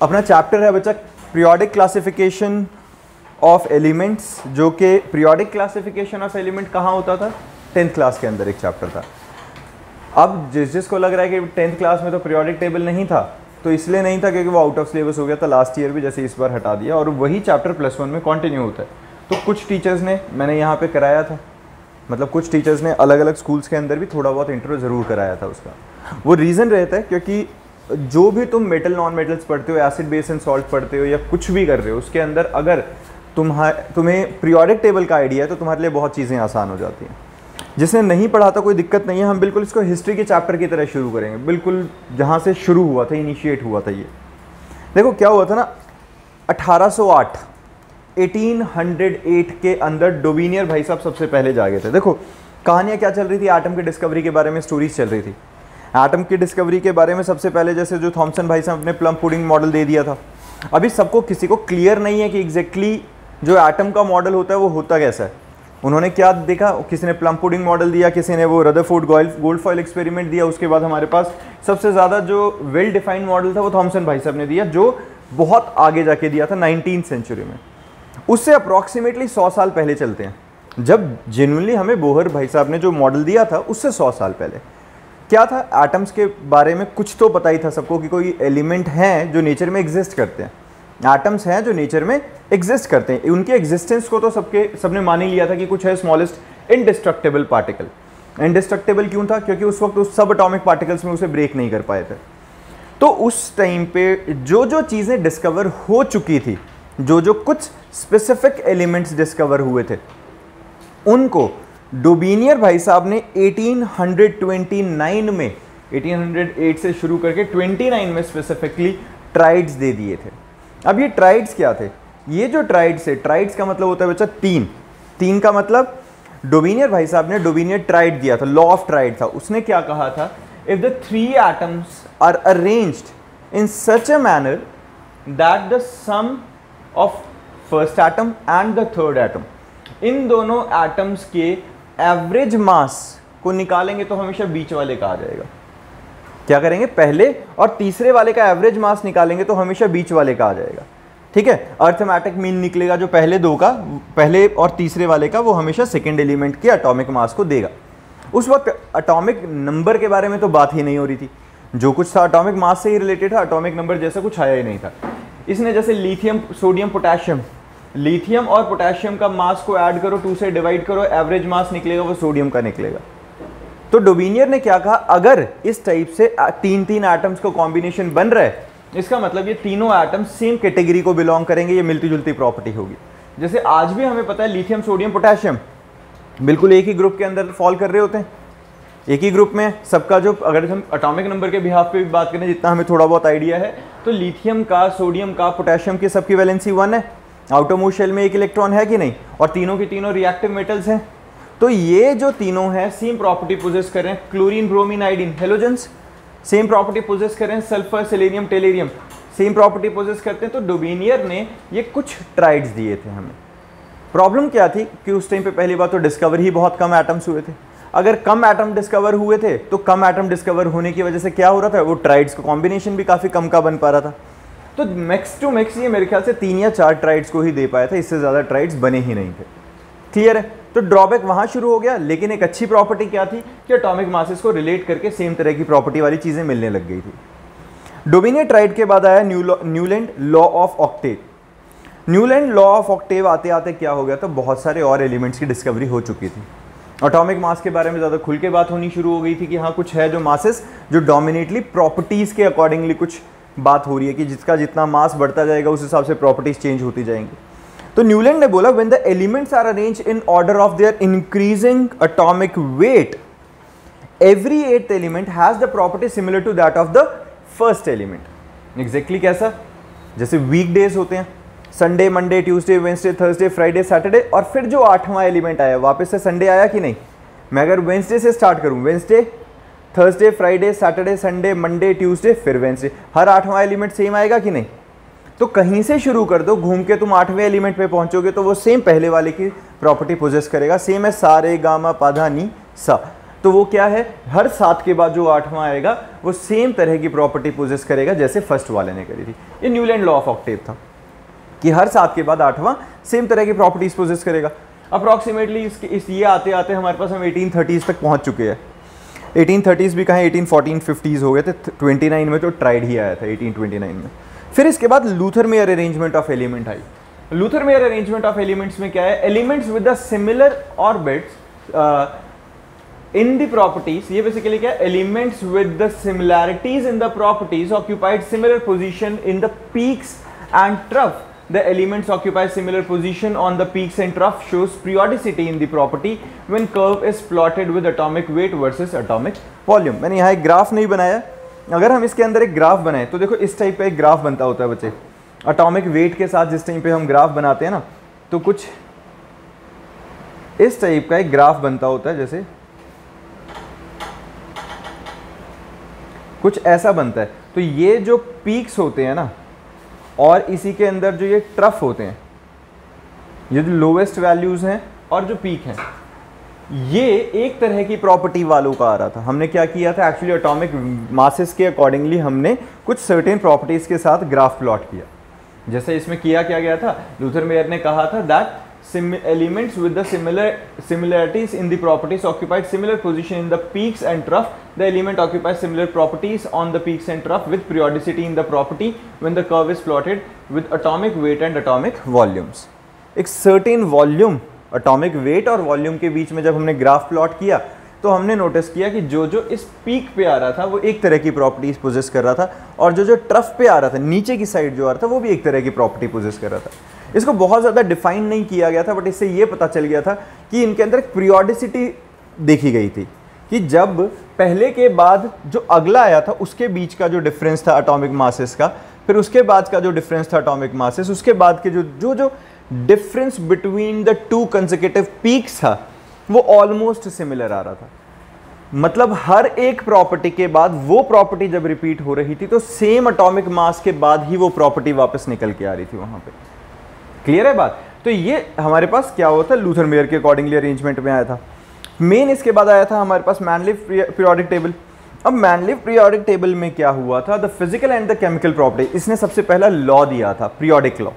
अपना चैप्टर है बच्चा पीरियोडिक क्लासिफिकेशन ऑफ एलिमेंट्स, जो कि पीरियोडिक क्लासिफिकेशन ऑफ एलिमेंट कहाँ होता था? 10th क्लास के अंदर एक चैप्टर था। अब जिसको लग रहा है कि 10th क्लास में तो पीरियोडिक टेबल नहीं था, तो इसलिए नहीं था क्योंकि वो आउट ऑफ सिलेबस हो गया था लास्ट ईयर भी, जैसे इस बार हटा दिया, और वही चैप्टर +1 में कंटिन्यू होता है। तो कुछ टीचर्स ने, मैंने यहाँ पे कराया था, मतलब कुछ टीचर्स ने अलग अलग स्कूल्स के अंदर भी थोड़ा बहुत इंट्रो ज़रूर कराया था उसका। वो रीज़न रहता है क्योंकि जो भी तुम मेटल नॉन मेटल्स पढ़ते हो, एसिड बेस एंड सॉल्ट पढ़ते हो, या कुछ भी कर रहे हो, उसके अंदर अगर तुम्हें पीरियोडिक टेबल का आइडिया है तो तुम्हारे लिए बहुत चीज़ें आसान हो जाती हैं। जिसने नहीं पढ़ा था कोई दिक्कत नहीं है, हम बिल्कुल इसको हिस्ट्री के चैप्टर की तरह शुरू करेंगे, बिल्कुल जहाँ से शुरू हुआ था, इनिशिएट हुआ था ये। देखो क्या हुआ था ना, 1808 के अंदर डोबिनियर भाई साहब सबसे पहले जागे थे। देखो कहानियाँ क्या चल रही थी, एटम की डिस्कवरी के बारे में स्टोरीज चल रही थी। एटम की डिस्कवरी के बारे में सबसे पहले जैसे जो थॉमसन भाई साहब ने प्लम पुडिंग मॉडल दे दिया था। अभी सबको किसी को क्लियर नहीं है कि एग्जैक्टली जो एटम का मॉडल होता है वो होता कैसा है। उन्होंने क्या देखा, किसी ने प्लम पुडिंग मॉडल दिया, किसी ने वो रदरफोर्ड गोल्ड फॉइल एक्सपेरिमेंट दिया। उसके बाद हमारे पास सबसे ज़्यादा जो वेल डिफाइंड मॉडल था वो थॉमसन भाई साहब ने दिया, जो बहुत आगे जाके दिया था 19th सेंचुरी में। उससे अप्रॉक्सीमेटली 100 साल पहले चलते हैं, जब जेन्युइनली हमें बोहर भाई साहब ने जो मॉडल दिया था उससे 100 साल पहले क्या था, एटम्स के बारे में कुछ तो पता ही था सबको कि कोई एलिमेंट हैं जो नेचर में एग्जिस्ट करते हैं, एटम्स हैं जो नेचर में एग्जिस्ट करते हैं। उनके एग्जिस्टेंस को तो सबने मान ही लिया था कि कुछ है स्मॉलेस्ट इंडिस्ट्रक्टेबल पार्टिकल। इंडिस्ट्रक्टेबल क्यों था? क्योंकि उस वक्त उस सब एटॉमिक पार्टिकल्स में उसे ब्रेक नहीं कर पाए थे। तो उस टाइम पे जो चीज़ें डिस्कवर हो चुकी थी, जो कुछ स्पेसिफिक एलिमेंट्स डिस्कवर हुए थे, उनको डोबिनियर भाई साहब ने 1829 में, 1808 से शुरू करके 29 में स्पेसिफिकली ट्राइड्स दे दिए थे। अब ये ट्राइड्स क्या थे? ये जो ट्राइड्स है, ट्राइड्स का मतलब होता है बच्चा तीन का मतलब डोबिनियर भाई साहब ने डोबिनियर ट्राइड दिया था, लॉ ऑफ ट्राइड था। उसने क्या कहा था, if the 3 atoms are arranged in such a manner that the sum of first atom and the third atom, इन दोनों एटम्स के एवरेज मास को निकालेंगे तो हमेशा बीच वाले का आ जाएगा। क्या करेंगे, पहले और तीसरे वाले का एवरेज मास निकालेंगे तो हमेशा बीच वाले का आ जाएगा। ठीक है, अर्थमेटिक मीन निकलेगा जो पहले और तीसरे वाले का, वो हमेशा सेकेंड एलिमेंट के एटॉमिक मास को देगा। उस वक्त एटॉमिक नंबर के बारे में तो बात ही नहीं हो रही थी, जो कुछ था एटॉमिक मास से ही रिलेटेड था, एटॉमिक नंबर जैसा कुछ आया ही नहीं था। इसने जैसे लिथियम, सोडियम, पोटेशियम, लिथियम और पोटेशियम का मास को ऐड करो, 2 से डिवाइड करो, एवरेज मास निकलेगा वो सोडियम का निकलेगा। तो डोबिनियर ने क्या कहा, अगर इस टाइप से 3 एटम्स का कॉम्बिनेशन बन रहा है, इसका मतलब ये तीनों एटम्स सेम कैटेगरी को बिलोंग करेंगे, ये मिलती जुलती प्रॉपर्टी होगी। जैसे आज भी हमें पता है लिथियम, सोडियम, पोटेशियम बिल्कुल एक ही ग्रुप के अंदर फॉल कर रहे होते हैं, एक ही ग्रुप में सबका जो, अगर हम एटॉमिक नंबर के बिहाफ पे भी बात करें, जितना हमें थोड़ा बहुत आइडिया है, तो लिथियम का, सोडियम का, पोटेशियम की सबकी वैलेंसी 1 है, आउटर मोस्ट शेल में एक इलेक्ट्रॉन है कि नहीं, और तीनों के तीनों रिएक्टिव मेटल्स हैं। तो ये जो तीनों हैं सेम प्रॉपर्टी पोजेस कर रहे हैं, chlorine, bromine, iodine, halogens same property possess कर रहे हैं, sulphur, selenium, tellurium same property possess करते हैं। तो डोबिनियर ने ये कुछ ट्राइड्स दिए थे हमें। प्रॉब्लम क्या थी कि उस टाइम पे पहली बात तो डिस्कवर ही बहुत कम एटम्स हुए थे। अगर कम एटम डिस्कवर हुए थे तो कम एटम डिस्कवर होने की वजह से क्या हो रहा था, वो ट्राइड्स का कॉम्बिनेशन भी काफ़ी कम का बन पा रहा था। तो मैक्स टू मैक्स ये मेरे ख्याल से 3 या 4 ट्राइड्स को ही दे पाया था, इससे ज़्यादा ट्राइड्स बने ही नहीं थे। क्लियर है? तो ड्रॉबैक वहाँ शुरू हो गया, लेकिन एक अच्छी प्रॉपर्टी क्या थी कि एटॉमिक मासेस को रिलेट करके सेम तरह की प्रॉपर्टी वाली चीज़ें मिलने लग गई थी। डोबिनियर ट्राइड के बाद आया Newland law of octave. Newland law of octave आते आते क्या हो गया, तो बहुत सारे और एलिमेंट्स की डिस्कवरी हो चुकी थी। एटॉमिक मास के बारे में ज़्यादा खुल के बात होनी शुरू हो गई थी कि हाँ कुछ है जो मासेस जो डोमिनेटली प्रॉपर्टीज़ के अकॉर्डिंगली कुछ बात हो रही है कि जिसका जितना मास बढ़ता जाएगा उस हिसाब से प्रॉपर्टीज चेंज होती जाएंगी। तो न्यूलैंड ने बोला when the elements are arranged in order of their increasing atomic weight, every 8th element has the property similar to that of the first element. Exactly कैसा, जैसे वीक डेज होते हैं, Sunday, Monday, Tuesday, Wednesday, Thursday, Friday, Saturday, और फिर जो 8वां element आया वापस से संडे आया कि नहीं। मैं अगर वेंसडे से स्टार्ट करूं, Wednesday, Thursday, Friday, Saturday, Sunday, Monday, Tuesday, फिर वेंसडे, हर 8वां एलिमेंट सेम आएगा कि नहीं। तो कहीं से शुरू कर दो, घूम के तुम 8वें एलिमेंट पे पहुंचोगे तो वो सेम पहले वाले की प्रॉपर्टी पोजेस करेगा, सेम है सा रे गा मा पा धा नी सा। तो वो क्या है, हर 7 के बाद जो 8वां आएगा वो सेम तरह की प्रॉपर्टी पोजेस करेगा जैसे फर्स्ट वाले ने करी थी। ये न्यूलैंड लॉ ऑफ ऑक्टेव था कि हर 7 के बाद 8वां सेम तरह की प्रॉपर्टीज पोजेस करेगा। अप्रॉक्सीमेटली ये आते आते हमारे पास हम 1830s तक पहुंच चुके हैं। 1830s भी कहें, 1840-50s हो गए थे। 29 में तो ट्राइड ही आया था, 1829 में। फिर इसके बाद Luther mayor arrangement of element I. Luther mayor arrangement of elements में क्या है, elements with the similar orbits in the properties, ये बेसिकली क्या है, elements with the similarities in the properties occupied similar position in the peaks and trough. The elements occupy similar position on the peaks and trough shows periodicity in the property when curve is plotted with atomic weight versus atomic volume। मैंने यहाँ एक graph नहीं बनाया, अगर हम इसके अंदर एक ग्राफ बनाए तो देखो इस टाइप का एक ग्राफ बनता होता है बच्चे। अटोमिक वेट के साथ जिस टाइम पे हम ग्राफ बनाते हैं ना, तो कुछ इस टाइप का एक ग्राफ बनता होता है, जैसे कुछ ऐसा बनता है। तो ये जो पीक्स होते हैं ना, और इसी के अंदर जो ये ट्रफ होते हैं, ये जो लोवेस्ट वैल्यूज हैं और जो पीक हैं, ये एक तरह की प्रॉपर्टी वालों का आ रहा था। हमने क्या किया था, एक्चुअली एटॉमिक मासेस के अकॉर्डिंगली हमने कुछ सर्टेन प्रॉपर्टीज के साथ ग्राफ प्लॉट किया। जैसे इसमें किया क्या गया था, लूथर मेयर ने कहा था that elements with the similarities in the properties occupied similar position in the peaks and trough. The element occupies similar properties on the peaks and trough with periodicity in the property when the curve is plotted with atomic weight and atomic volumes। एक certain volume, atomic weight और volume के बीच में जब हमने graph plot किया तो हमने notice किया कि जो जो इस पीक पे आ रहा था वो एक तरह की प्रॉपर्टीज पोजेस कर रहा था, और जो जो ट्रफ पे आ रहा था, नीचे की साइड जो आ रहा था, वो भी एक तरह की प्रॉपर्टी पोजेस कर रहा था। इसको बहुत ज़्यादा डिफाइन नहीं किया गया था, बट इससे ये पता चल गया था कि इनके अंदर एक पीरियोडिसिटी देखी गई थी कि जब पहले के बाद जो अगला आया था उसके बीच का जो डिफरेंस था एटॉमिक मासेस का, फिर उसके बाद का जो डिफरेंस था एटॉमिक मासेस, उसके बाद के जो difference between the two consecutive peaks था वो ऑलमोस्ट सिमिलर आ रहा था। मतलब हर एक प्रॉपर्टी के बाद वो प्रॉपर्टी जब रिपीट हो रही थी तो सेम एटॉमिक मास के बाद ही वो प्रॉपर्टी वापस निकल के आ रही थी वहां पे। क्लियर है बात? तो ये हमारे पास क्या हुआ था, लूथर मेयर के अकॉर्डिंगली अरेंजमेंट में आया था। मेन इसके बाद आया था हमारे पास मैनलीव पीरियोडिक टेबल। अब मैनलीव पीरियोडिक टेबल में क्या हुआ था, the physical and the chemical property, इसने सबसे पहला लॉ दिया था, पीरियोडिक लॉ।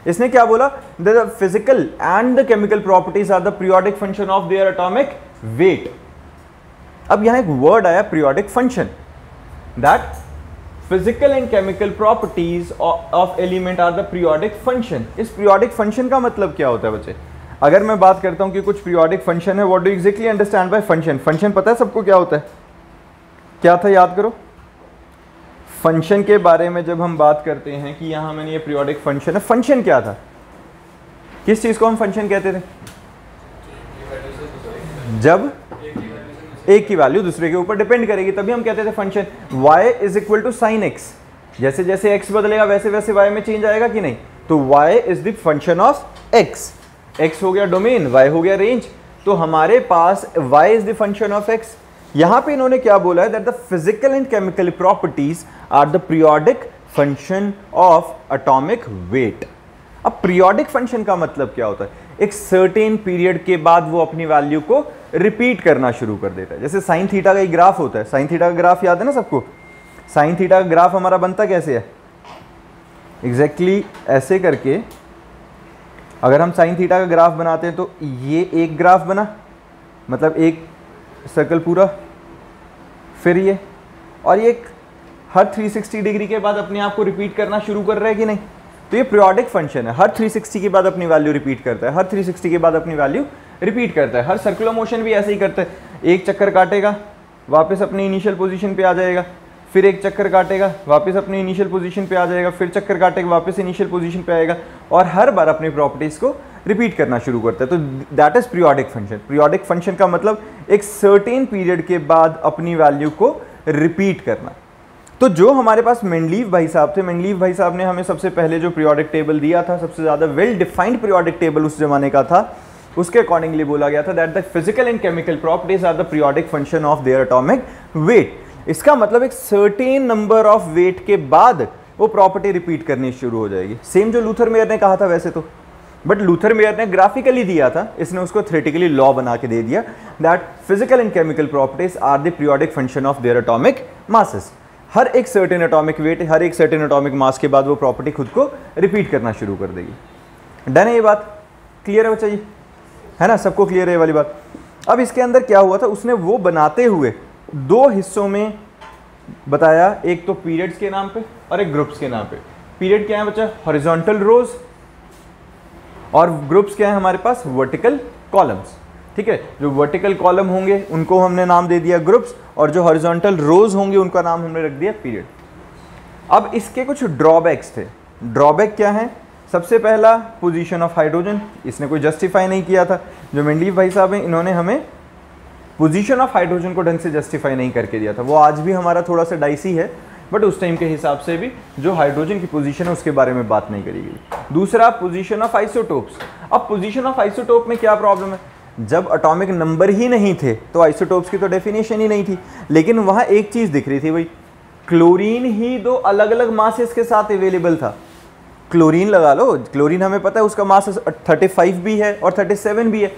इसने क्या बोला, the physical and the chemical properties are the periodic function of their atomic weight. अब यहां एक वर्ड आया periodic function, that physical and chemical properties of element are the periodic function. इस पीरियोडिक फंक्शन का मतलब क्या होता है बच्चे? अगर मैं बात करता हूं कि कुछ पीरियोडिक फंक्शन है, what do exactly understand by function? Function पता है सबको क्या होता है? क्या था, याद करो। फंक्शन के बारे में जब हम बात करते हैं कि यहां मैंने ये पीरियोडिक फंक्शन है, फंक्शन क्या था? किस चीज को हम फंक्शन कहते थे? जब एक की वैल्यू दूसरे के ऊपर डिपेंड करेगी तभी हम कहते थे function. y is equal to sine x, जैसे जैसे x बदलेगा वैसे वैसे y में चेंज आएगा कि नहीं? तो y is the function of x। x हो गया डोमेन, y हो गया रेंज, तो हमारे पास y is the function of x। यहां पे इन्होंने क्या बोला है, that the physical and chemical properties are the periodic function of atomic weight. अब पीरियोडिक फंक्शन का मतलब क्या होता है? एक सर्टेन पीरियड के बाद वो अपनी वैल्यू को रिपीट करना शुरू कर देता है। जैसे साइन थीटा का एक ग्राफ होता है, साइन थीटा का ग्राफ याद है ना सबको? साइन थीटा का ग्राफ हमारा बनता कैसे है? एग्जैक्टली ऐसे करके अगर हम साइन थीटा का ग्राफ बनाते हैं तो ये एक ग्राफ बना, मतलब एक सर्कल पूरा, फिर ये, और ये हर 360 डिग्री के बाद अपने आप को रिपीट करना शुरू कर रहा है कि नहीं? तो ये पीरियोडिक फंक्शन है, हर 360 के बाद अपनी वैल्यू रिपीट करता है, हर 360 के बाद अपनी वैल्यू रिपीट करता है। हर सर्कुलर मोशन भी ऐसे ही करता है, एक चक्कर काटेगा वापस अपनी इनिशियल पोजीशन पे आ जाएगा, फिर एक चक्कर काटेगा वापस अपनी इनिशियल पोजीशन पे आ जाएगा, फिर चक्कर काटेगा वापस इनिशियल पोजीशन पे आएगा, और हर बार अपनी प्रॉपर्टीज को रिपीट करना शुरू करता है। तो that is periodic function. Periodic function का मतलब एक सर्टेन पीरियड के बाद अपनी वैल्यू को रिपीट करना। तो जो हमारे पास मेंडलीव भाई साहब थे, मेंडलीव भाई साहब ने हमें सबसे पहले जो पीरियोडिक टेबल दिया था, सबसे ज़्यादा वेल डिफाइंड पीरियोडिक टेबल उस जमाने का था, उसके अकॉर्डिंगली बोला गया था that the physical and chemical properties are the periodic function of their atomic weight. इसका मतलब एक सर्टेन नंबर ऑफ वेट के बाद वो प्रॉपर्टी रिपीट करनी शुरू हो जाएगी। सेम जो लूथर मेयर ने कहा था वैसे तो बट लूथर मेयर ने ग्राफिकली दिया था, इसने उसको थ्योरेटिकली लॉ बना के दे दिया that physical and chemical properties are the periodic function of their atomic masses. हर एक सर्टेन एटॉमिक वेट, हर एक सर्टेन एटॉमिक मास के बाद वो प्रॉपर्टी खुद को रिपीट करना शुरू कर देगी। डन है ये बात? क्लियर है बच्चा जी? है ना, सबको क्लियर है ये वाली बात? अब इसके अंदर क्या हुआ था, उसने वो बनाते हुए दो हिस्सों में बताया, एक तो पीरियड्स के नाम पे और एक ग्रुप्स के नाम पे। पीरियड क्या है बच्चा? हॉरिजॉन्टल रोज, और ग्रुप्स क्या है हमारे पास? Vertical columns. ठीक है, जो वर्टिकल कॉलम होंगे उनको हमने नाम दे दिया ग्रुप्स, और जो हॉरिजॉन्टल रोज होंगे उनका नाम हमने रख दिया पीरियड। अब इसके कुछ ड्रॉबैक्स थे। ड्रॉबैक क्या है? सबसे पहला पोजीशन ऑफ हाइड्रोजन, इसने कोई जस्टिफाई नहीं किया था। जो मेंडलीफ भाई साहब हैं, इन्होंने हमें पोजीशन ऑफ हाइड्रोजन को ढंग से जस्टिफाई नहीं करके दिया था। वो आज भी हमारा थोड़ा सा डाइसी है, बट उस टाइम के हिसाब से भी जो हाइड्रोजन की पोजीशन है उसके बारे में बात नहीं करी गई। दूसरा पोजीशन ऑफ आइसोटोप्स। अब पोजीशन ऑफ आइसोटोप में क्या प्रॉब्लम है? जब एटॉमिक नंबर ही नहीं थे तो आइसोटोप्स की तो डेफिनेशन ही नहीं थी, लेकिन वहां एक चीज दिख रही थी भाई, क्लोरीन ही दो अलग अलग मासेस के साथ अवेलेबल था। क्लोरीन लगा लो, क्लोरीन हमें पता है उसका मास 35 भी है और 37 भी है,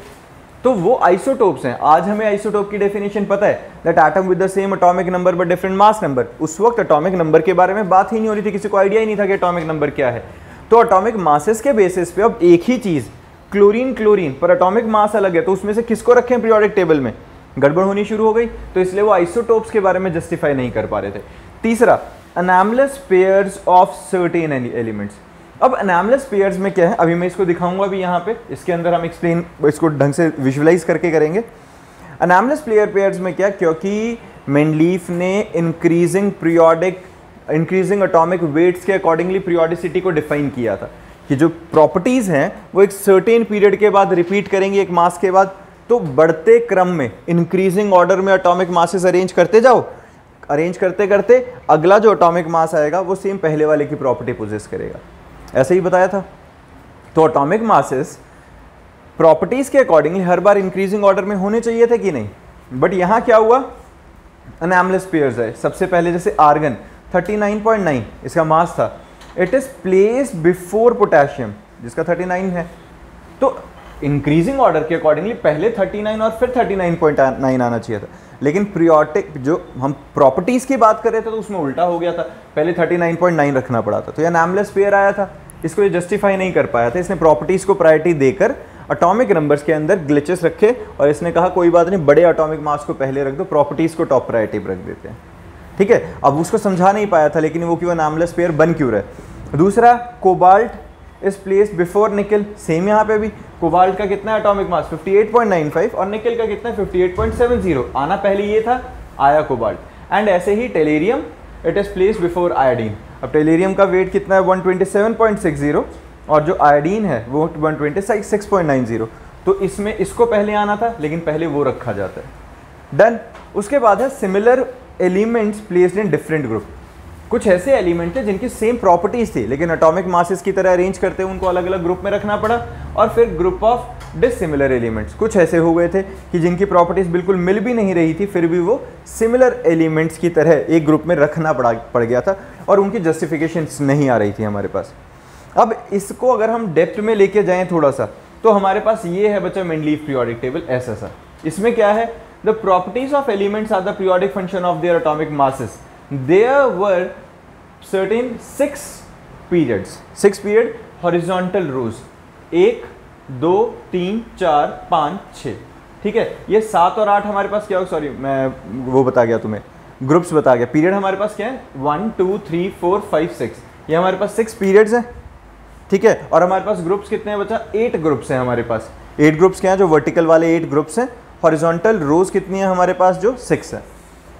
तो वो आइसोटोप्स हैं। आज हमें आइसोटोप की डेफिनेशन पता है, that atom with the same atomic number but different mass number. उस वक्त एटॉमिक नंबर के बारे में बात ही नहीं हो रही थी, किसी को आइडिया ही नहीं था कि एटॉमिक नंबर क्या है। तो एटॉमिक मासेस के बेसिस पे अब एक ही चीज क्लोरीन क्लोरीन पर एटॉमिक मास अलग है, तो उसमें से किसको रखें पीरियोडिक टेबल में? गड़बड़ होनी शुरू हो गई, तो इसलिए वो आइसोटोप्स के बारे में जस्टिफाई नहीं कर पा रहे थे। तीसरा, anomalous pairs of certain elements. अब एनामलस पेयर्स में क्या है, अभी मैं इसको दिखाऊंगा अभी यहाँ पे, इसके अंदर हम एक्सप्लेन इसको ढंग से विजुअलाइज करके करेंगे। एनामलस पेयर्स में क्या, क्योंकि मेंडलीफ ने इंक्रीजिंग एटॉमिक वेट्स के अकॉर्डिंगली पीरियोडिसिटी को डिफाइन किया था कि जो प्रॉपर्टीज हैं वो एक सर्टेन पीरियड के बाद रिपीट करेंगी एक मास के बाद, तो बढ़ते क्रम में इंक्रीजिंग ऑर्डर में एटॉमिक मासेस अरेंज करते जाओ, अरेंज करते करते अगला जो एटॉमिक मास आएगा वो सेम पहले वाले की प्रॉपर्टी पोजेस करेगा। ऐसे ही बताया था। तो एटॉमिक मासेस प्रॉपर्टीज के अकॉर्डिंगली हर बार इंक्रीजिंग ऑर्डर में होने चाहिए थे कि नहीं, बट यहां क्या हुआ, एनामलस पेयर्स है। सबसे पहले जैसे आर्गन 39.9 इसका मास था, it is placed before potassium जिसका 39 है, तो इंक्रीजिंग ऑर्डर के अकॉर्डिंगली पहले 39 और फिर 39.9 आना चाहिए था, लेकिन पीरियोडिक जो हम प्रॉपर्टीज की बात कर रहे थे तो उसमें उल्टा हो गया था, पहले 39.9 रखना पड़ा था। तो ये एनामलस पेयर आया था, इसको ये जस्टिफाई नहीं कर पाया था, इसने प्रॉपर्टीज को प्रायोरिटी देकर एटॉमिक नंबर्स के अंदर ग्लिचेस रखे और इसने कहा कोई बात नहीं, बड़े एटॉमिक मास को पहले रख दो, प्रॉपर्टीज को टॉप प्रायोरिटी पर रख देते हैं। ठीक है, अब उसको समझा नहीं पाया था, लेकिन वो क्यों एनामलस पेयर बन क्यों रहे। दूसरा, कोबाल्ट इज प्लेस्ड बिफोर निकल। सेम यहाँ पे भी कोबाल्ट का कितना एटॉमिक मास 58.95 और निकल का कितना 58.70, आना पहले ये था, आया कोबाल्ट। एंड ऐसे ही tellurium, it is placed before iodine. अब टेलेरियम का वेट कितना है 127.60 और जो आयोडीन है वो 126.90, तो इसमें इसको पहले आना था, लेकिन पहले वो रखा जाता है। डन। उसके बाद है similar elements placed in different group. कुछ ऐसे एलिमेंट थे जिनकी सेम प्रॉपर्टीज थी, लेकिन एटॉमिक मासेस की तरह अरेंज करते हुए उनको अलग अलग ग्रुप में रखना पड़ा। और फिर ग्रुप ऑफ डिसिमिलर एलिमेंट्स, कुछ ऐसे हो गए थे कि जिनकी प्रॉपर्टीज बिल्कुल मिल भी नहीं रही थी, फिर भी वो सिमिलर एलिमेंट्स की तरह एक ग्रुप में रखना पड़ गया था और उनकी जस्टिफिकेशन नहीं आ रही थी हमारे पास। अब इसको अगर हम डेप्थ में लेके जाएं थोड़ा सा, तो हमारे पास ये है बच्चा मेंडलीफ पीरियोडिक टेबल ऐसा सा। इसमें क्या है, the properties of elements are the periodic function of their atomic masses. There were certain 6 periods, 6 period horizontal rows, 1 2 3 4 5 6। ठीक है, ये 7 और 8 हमारे पास क्या हो, सॉरी मैं वो बता गया तुम्हें, ग्रुप्स बता गया। पीरियड हमारे पास क्या है 1 2 3 4 5 6, ये हमारे पास 6 पीरियड्स हैं। ठीक है, और हमारे पास ग्रुप्स कितने हैं बच्चा, 8 ग्रुप्स हैं हमारे पास। 8 ग्रुप्स क्या है, जो वर्टिकल वाले 8 ग्रुप्स हैं। हॉरिजॉन्टल रोज कितनी है हमारे पास, जो 6 है।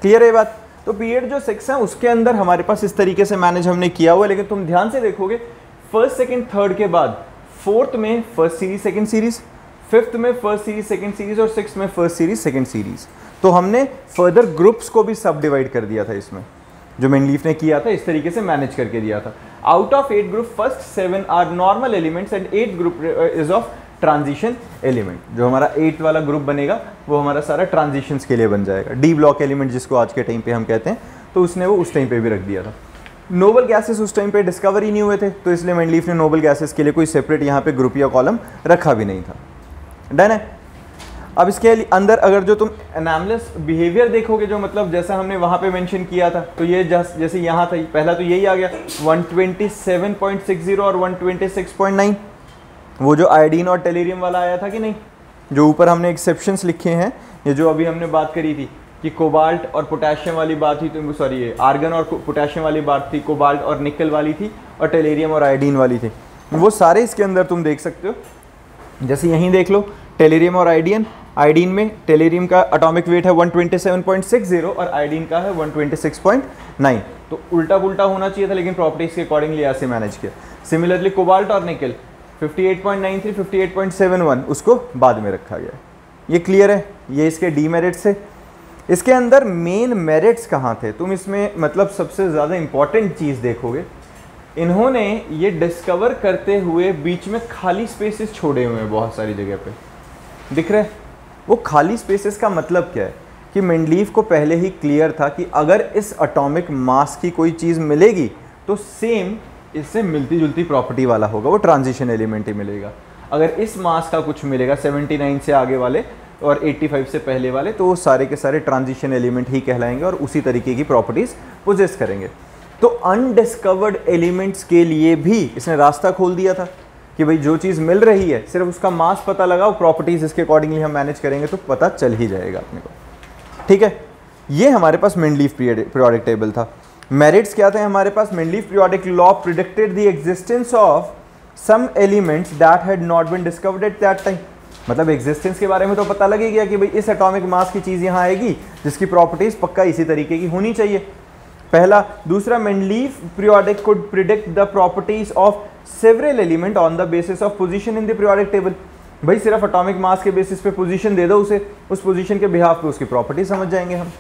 क्लियर है ये बात। तो पीरियड जो 6 है उसके अंदर हमारे पास इस तरीके से मैनेज हमने किया हुआ है, लेकिन तुम ध्यान से देखोगे फर्स्ट सेकंड थर्ड के बाद फोर्थ में first series second series, fifth में फर्स्ट सीरीज सेकंड सीरीज और सिक्स्थ में फर्स्ट सीरीज सेकंड सीरीज। तो हमने फर्दर ग्रुप्स को भी सब डिवाइड कर दिया था इसमें, जो मेंडलीफ ने किया था इस तरीके से मैनेज करके दिया था। Out of 8 group first 7 are normal elements and 8 group is of transition element. जो हमारा 8th वाला ग्रुप बनेगा वो हमारा सारा ट्रांजिशंस के लिए बन जाएगा। डी ब्लॉक एलिमेंट जिसको आज के टाइम पे हम कहते हैं, तो उसने वो उस टाइम पे भी रख दिया था। नोबल गैसेस उस टाइम पे डिस्कवर ही नहीं हुए थे, तो इसलिए मेंडलीफ ने नोबल गैसेस के लिए कोई सेपरेट यहाँ पे ग्रुप या कॉलम रखा भी नहीं था। डन है। अब इसके अंदर अगर जो तुम एनामलस बिहेवियर देखोगे, जो मतलब जैसा हमने वहाँ पे मेंशन किया था, तो ये जैसे यहाँ था, पहला तो यही आ गया 127.60 और 126.9, वो जो आयोडीन और टेलेरियम वाला आया था कि नहीं, जो ऊपर हमने एक्सेप्शंस लिखे हैं, ये जो अभी हमने बात करी थी कि कोबाल्ट और पोटेशियम वाली बात थी, तो सॉरी ये आर्गन और पोटेशियम वाली बात थी, कोबाल्ट और निकल वाली थी, और टेलेरियम और आयोडीन वाली थी, वो सारे इसके अंदर तुम देख सकते हो। जैसे यहीं देख लो, टेलेरियम और आयोडीन में टेलेरियम का एटॉमिक वेट है 127.60 और आयोडीन का है 126.9, तो उल्टा पुल्टा होना चाहिए था, लेकिन प्रॉपर्टीज के अकॉर्डिंगली ऐसे मैनेज किया। सिमिलरली कोबाल्ट और निकल 58.93, 58.71 उसको बाद में रखा गया। ये क्लियर है, ये इसके डीमेरिट्स है। इसके अंदर मेन मेरिट्स कहाँ थे, तुम इसमें मतलब सबसे ज़्यादा इंपॉर्टेंट चीज़ देखोगे, इन्होंने ये डिस्कवर करते हुए बीच में खाली स्पेसेस छोड़े हुए हैं बहुत सारी जगह पे, दिख रहे हैं? वो खाली स्पेसेस का मतलब क्या है कि मेंडलीफ को पहले ही क्लियर था कि अगर इस एटॉमिक मास की कोई चीज़ मिलेगी तो सेम इससे मिलती जुलती प्रॉपर्टी वाला होगा, वो ट्रांजिशन एलिमेंट ही मिलेगा। अगर इस मास का कुछ मिलेगा 79 से आगे वाले और 85 से पहले वाले, तो वो सारे के सारे ट्रांजिशन एलिमेंट ही कहलाएंगे और उसी तरीके की प्रॉपर्टीज़ पोजेस करेंगे। तो अनडिस्कवर्ड एलिमेंट्स के लिए भी इसने रास्ता खोल दिया था कि भाई जो चीज़ मिल रही है सिर्फ उसका मास पता लगाओ, प्रॉपर्टीज़ इसके अकॉर्डिंगली हम मैनेज करेंगे तो पता चल ही जाएगा अपने को। ठीक है, ये हमारे पास मेंडलीफ पीरियोडिक टेबल था। मेरिट्स क्या थे हमारे पास? Mendeleev periodic law predicted the existence of some elements that had not been discovered at that time. मतलब एग्जिस्टेंस के बारे में तो पता लग ही गया कि भाई इस एटॉमिक मास की चीज़ यहाँ आएगी जिसकी प्रॉपर्टीज़ पक्का इसी तरीके की होनी चाहिए, पहला। दूसरा, Mendeleev periodic could predict the properties of several element on the basis of position in the periodic table. भाई सिर्फ एटॉमिक मास के बेसिस पे पोजीशन दे दो उसे, उस पोजीशन के बिहाफ पे उसकी प्रॉपर्टी समझ जाएंगे हम।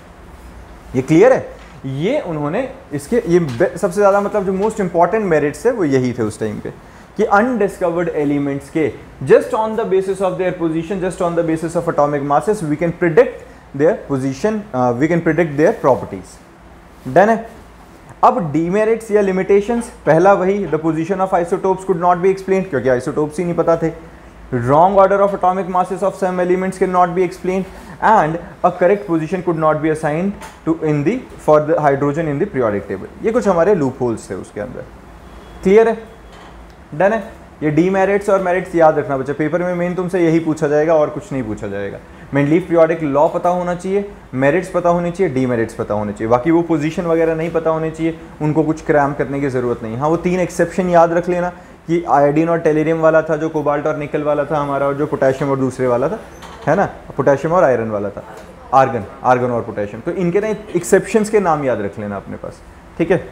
ये क्लियर है? ये उन्होंने इसके ये सबसे ज़्यादा मतलब जो मोस्ट इंपॉर्टेंट मेरिट्स है वो यही थे उस टाइम पे कि अनडिस्कवर्ड एलिमेंट्स के just on the basis of their position, just on the basis of atomic masses we can predict their position, we can predict their properties. Done है। अब डीमेरिट्स या लिमिटेशंस, पहला वही the position of isotopes could not be explained, क्योंकि isotopes ही नहीं पता थे। Wrong order of atomic masses of some elements can not be explained and a correct position could not be assigned to in the for the hydrogen in the periodic table. ये कुछ हमारे loop holes थे उसके अंदर। Clear है? Done है। ये demerits और मेरिट्स याद रखना बच्चा, पेपर में मेन तुमसे यही पूछा जाएगा और कुछ नहीं पूछा जाएगा। मेंडलीफ पीरियोडिक लॉ पता होना चाहिए, मेरिट्स पता होनी चाहिए, डीमेरिट्स पता होने चाहिए, बाकी वो पोजीशन वगैरह नहीं पता होने चाहिए, उनको कुछ क्रैम करने की ज़रूरत नहीं। हाँ, वो 3 एक्सेप्शन याद रख लेना कि आयोडीन और टेलेरियम वाला था, जो कोबाल्ट और निकल वाला था हमारा, और जो पोटेशियम और दूसरे वाला था, है ना, पोटेशियम और आयरन वाला था, आर्गन और पोटेशियम। तो इनके ना एक्सेप्शंस के नाम याद रख लेना अपने पास। ठीक है,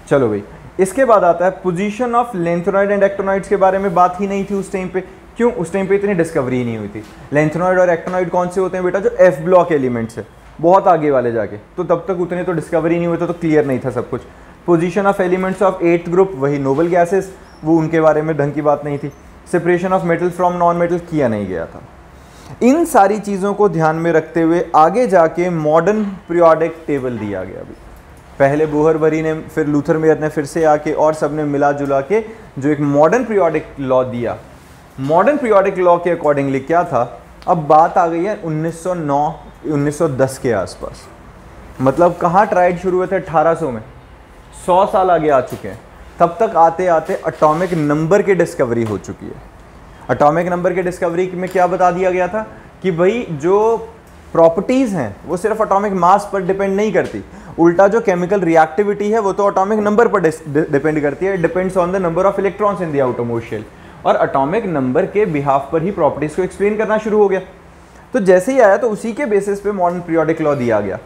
चलो भाई। इसके बाद आता है position of lanthanoid and actinoids के बारे में बात ही नहीं थी उस टाइम पे। क्यों? उस टाइम पे इतनी डिस्कवरी ही नहीं हुई थी। लेंथेनॉइड और एक्टिनॉइड कौन से होते हैं बेटा? जो एफ ब्लॉक एलिमेंट्स है, बहुत आगे वाले जाके, तो तब तक उतने तो डिस्कवरी नहीं हुए थे, तो क्लियर नहीं था सब कुछ। Position of elements of 8th group, वही नोबल गैसेस, वो उनके बारे में ढंग की बात नहीं थी। Separation of metal from non metal किया नहीं गया था। इन सारी चीज़ों को ध्यान में रखते हुए आगे जाके मॉडर्न पीरियोडिक टेबल दिया गया। अभी पहले बोहरबरी ने, फिर लूथर मेयर ने फिर से आके और सब ने मिला जुला के जो एक मॉडर्न पीरियोडिक लॉ दिया। मॉडर्न पीरियोडिक लॉ के अकॉर्डिंगली क्या था? अब बात आ गई है 1909-1910 के आसपास। मतलब कहाँ ट्राइड शुरू हुए थे? 1800 में। 100 साल आगे आ चुके हैं। तब तक आते आते एटॉमिक नंबर की डिस्कवरी हो चुकी है। एटॉमिक नंबर की डिस्कवरी में क्या बता दिया गया था कि भाई जो प्रॉपर्टीज़ हैं वो सिर्फ एटॉमिक मास पर डिपेंड नहीं करती, उल्टा जो केमिकल रिएक्टिविटी है वो तो एटॉमिक नंबर पर डिपेंड करती है। It depends on the number of electrons in the outermost shell. और एटॉमिक नंबर के बिहाफ पर ही प्रॉपर्टीज़ को एक्सप्लेन करना शुरू हो गया। तो जैसे ही आया तो उसी के बेसिस पे मॉडर्न पीरियोडिक लॉ दिया गया।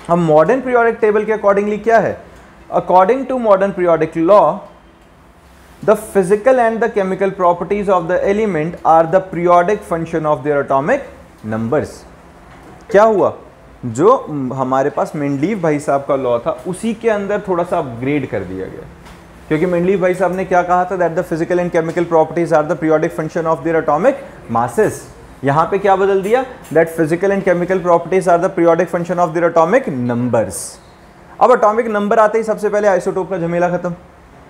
अब मॉडर्न पीरियोडिक टेबल के अकॉर्डिंगली क्या है? According to modern periodic law, the physical and the chemical properties of the element are the periodic function of their atomic numbers. क्या हुआ? जो हमारे पास मेंडलीफ भाई साहब का लॉ था उसी के अंदर थोड़ा सा अपग्रेड कर दिया गया, क्योंकि मेंडलीफ भाई साहब ने क्या कहा था? That the physical and chemical properties are the periodic function of their atomic masses. यहाँ पे क्या बदल दिया? That physical and chemical properties are the periodic function of their atomic numbers. अब एटॉमिक नंबर आते ही सबसे पहले आइसोटोप का झमेला खत्म,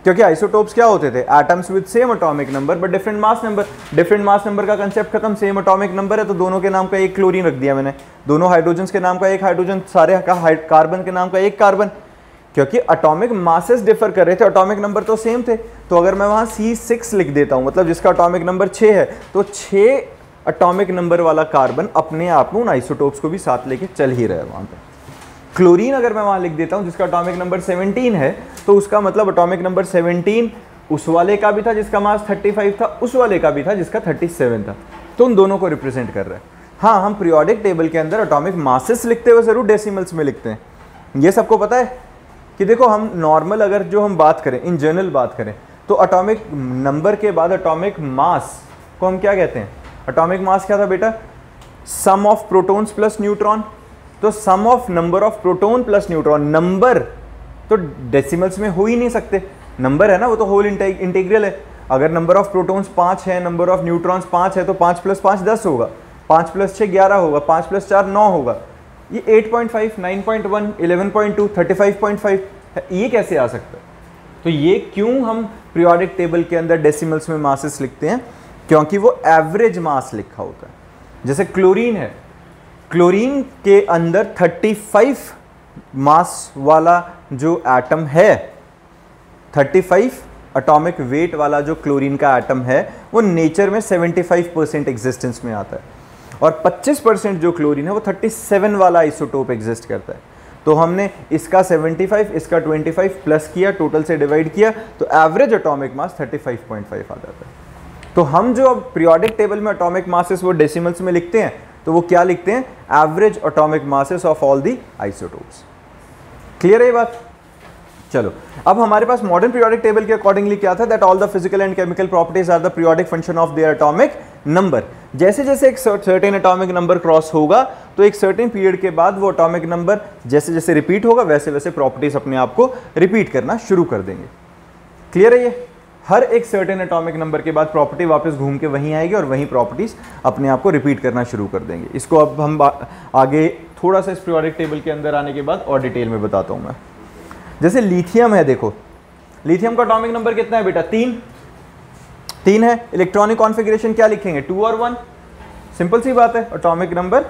क्योंकि आइसोटोप्स क्या होते थे, atoms with same atomic number but different mass number. Different mass number का कंसेप्ट खत्म, सेम एटॉमिक नंबर है तो दोनों के नाम का एक क्लोरीन रख दिया मैंने, दोनों हाइड्रोजन के नाम का एक हाइड्रोजन, सारे का कार्बन के नाम का एक कार्बन, क्योंकि एटॉमिक मासेस डिफर कर रहे थे, एटॉमिक नंबर तो सेम थे। तो अगर मैं वहां C6 लिख देता हूं, मतलब जिसका एटॉमिक नंबर 6 है, तो 6 एटॉमिक नंबर वाला कार्बन अपने आप में उन आइसोटोप्स को भी साथ लेके चल ही रहा है वहां पे। क्लोरीन अगर मैं वहां लिख देता हूं जिसका एटॉमिक नंबर 17 है, तो उसका मतलब एटॉमिक नंबर 17 उस वाले का भी था जिसका मास 35 था, उस वाले का भी था जिसका 37 था, तो उन दोनों को रिप्रेजेंट कर रहा है। हाँ, हम पीरियोडिक टेबल के अंदर एटॉमिक मासेस लिखते हुए जरूर डेसिमल्स में लिखते हैं, ये सबको पता है कि देखो हम नॉर्मल अगर जो हम बात करें, इन जनरल बात करें, तो एटॉमिक नंबर के बाद एटॉमिक मास को हम क्या कहते हैं? एटॉमिक मास क्या था बेटा? Sum of protons plus neutron. तो sum of number of proton plus neutron, number तो डेसिमल्स में हो ही नहीं सकते, नंबर है ना, वो तो होल इंटीग्रल है। अगर नंबर ऑफ प्रोटॉन्स 5 है, नंबर ऑफ न्यूट्रॉन्स 5 है, तो 5 + 5 10 होगा, 5 + 6 11 होगा, 5 + 4 9 होगा। ये 8.5, 9.1, 11.2, 35.5, ये कैसे आ सकता है? तो ये क्यों हम पीरियोडिक टेबल के अंदर डेसिमल्स में मासेस लिखते हैं? क्योंकि वो एवरेज मास लिखा होता है। जैसे क्लोरीन है, क्लोरीन के अंदर 35 मास वाला जो एटम है, 35 एटॉमिक वेट वाला जो क्लोरीन का एटम है, वो नेचर में 75% एग्जिस्टेंस में आता है, और 25% जो क्लोरीन है वो 37 वाला आइसोटोप एग्जिस्ट करता है। तो हमने इसका 75, इसका 25 प्लस किया, टोटल से डिवाइड किया, तो एवरेज एटॉमिक मास 35.5 आ जाता है। तो हम जो अब पीरियोडिक टेबल में एटॉमिक मासेस वो डेसिमल्स में लिखते हैं, तो वो क्या लिखते हैं? Average atomic masses of all the isotopes. Clear है ये बात? चलो, अब हमारे पास मॉडर्न पीरियोडिक टेबल के अकॉर्डिंगली क्या था? That all the physical and chemical properties are the periodic function of their atomic number. जैसे जैसे एक सर्टेन एटॉमिक नंबर क्रॉस होगा, तो एक सर्टेन पीरियड के बाद वो एटॉमिक नंबर जैसे जैसे रिपीट होगा, वैसे वैसे प्रॉपर्टीज अपने आप को रिपीट करना शुरू कर देंगे। क्लियर है ये? हर एक सर्टेन एटॉमिक नंबर के बाद प्रॉपर्टी वापस घूम के वहीं आएगी और वहीं प्रॉपर्टीज अपने आप को रिपीट करना शुरू कर देंगे। इसको अब हम आगे थोड़ा सा इस पीरियोडिक टेबल के अंदर आने के बाद और डिटेल में बताता हूं मैं। जैसे लिथियम है, देखो लिथियम का एटॉमिक नंबर कितना है बेटा? 3 है। इलेक्ट्रॉनिक कॉन्फ़िगरेशन क्या लिखेंगे? 2 और 1। सिंपल सी बात है, एटॉमिक नंबर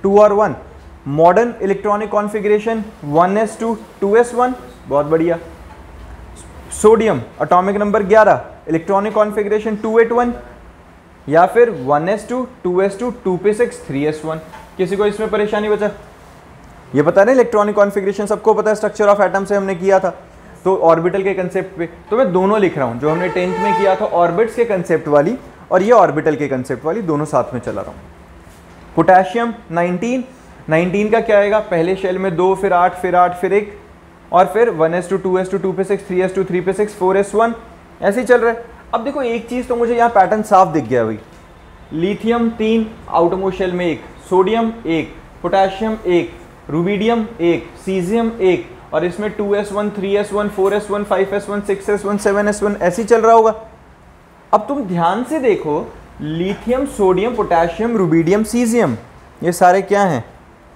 2 और 1। Modern electronic configuration 1s2 2s1, बहुत बढ़िया। Sodium atomic number 11, electronic configuration 281, या फिर 1s2 2s2 2p6 3s1। किसी को इसमें परेशानी बचा? ये पता नहीं, इलेक्ट्रॉनिक कॉन्फ़िगरेशन सबको पता है, स्ट्रक्चर ऑफ एटम से हमने किया था। तो ऑर्बिटल के कंसेप्ट पे तो मैं दोनों लिख रहा हूँ, जो हमने 10th में किया था ऑर्बिट्स के कंसेप्ट वाली, और ये ऑर्बिटल के कंसेप्ट वाली, दोनों साथ में चला रहा हूँ। पोटेशियम 19 का क्या आएगा? पहले शेल में 2, फिर 8, फिर 8, फिर 1, और फिर 1s2 2s2 2p6 3s2 3p6 4s1, ऐसे ही चल रहा है। अब देखो एक चीज़ तो मुझे यहाँ पैटर्न साफ दिख गया भाई, लिथियम 3, आउटरमोस्ट शेल में 1, सोडियम 1, पोटेशियम 1, रुबिडियम 1, सीजियम 1, और इसमें 2s1 3s1 4s1 5s1 6s1 7s1, ऐसे ही चल रहा होगा। अब तुम ध्यान से देखो, lithium, sodium, potassium, rubidium, caesium, ये सारे क्या हैं?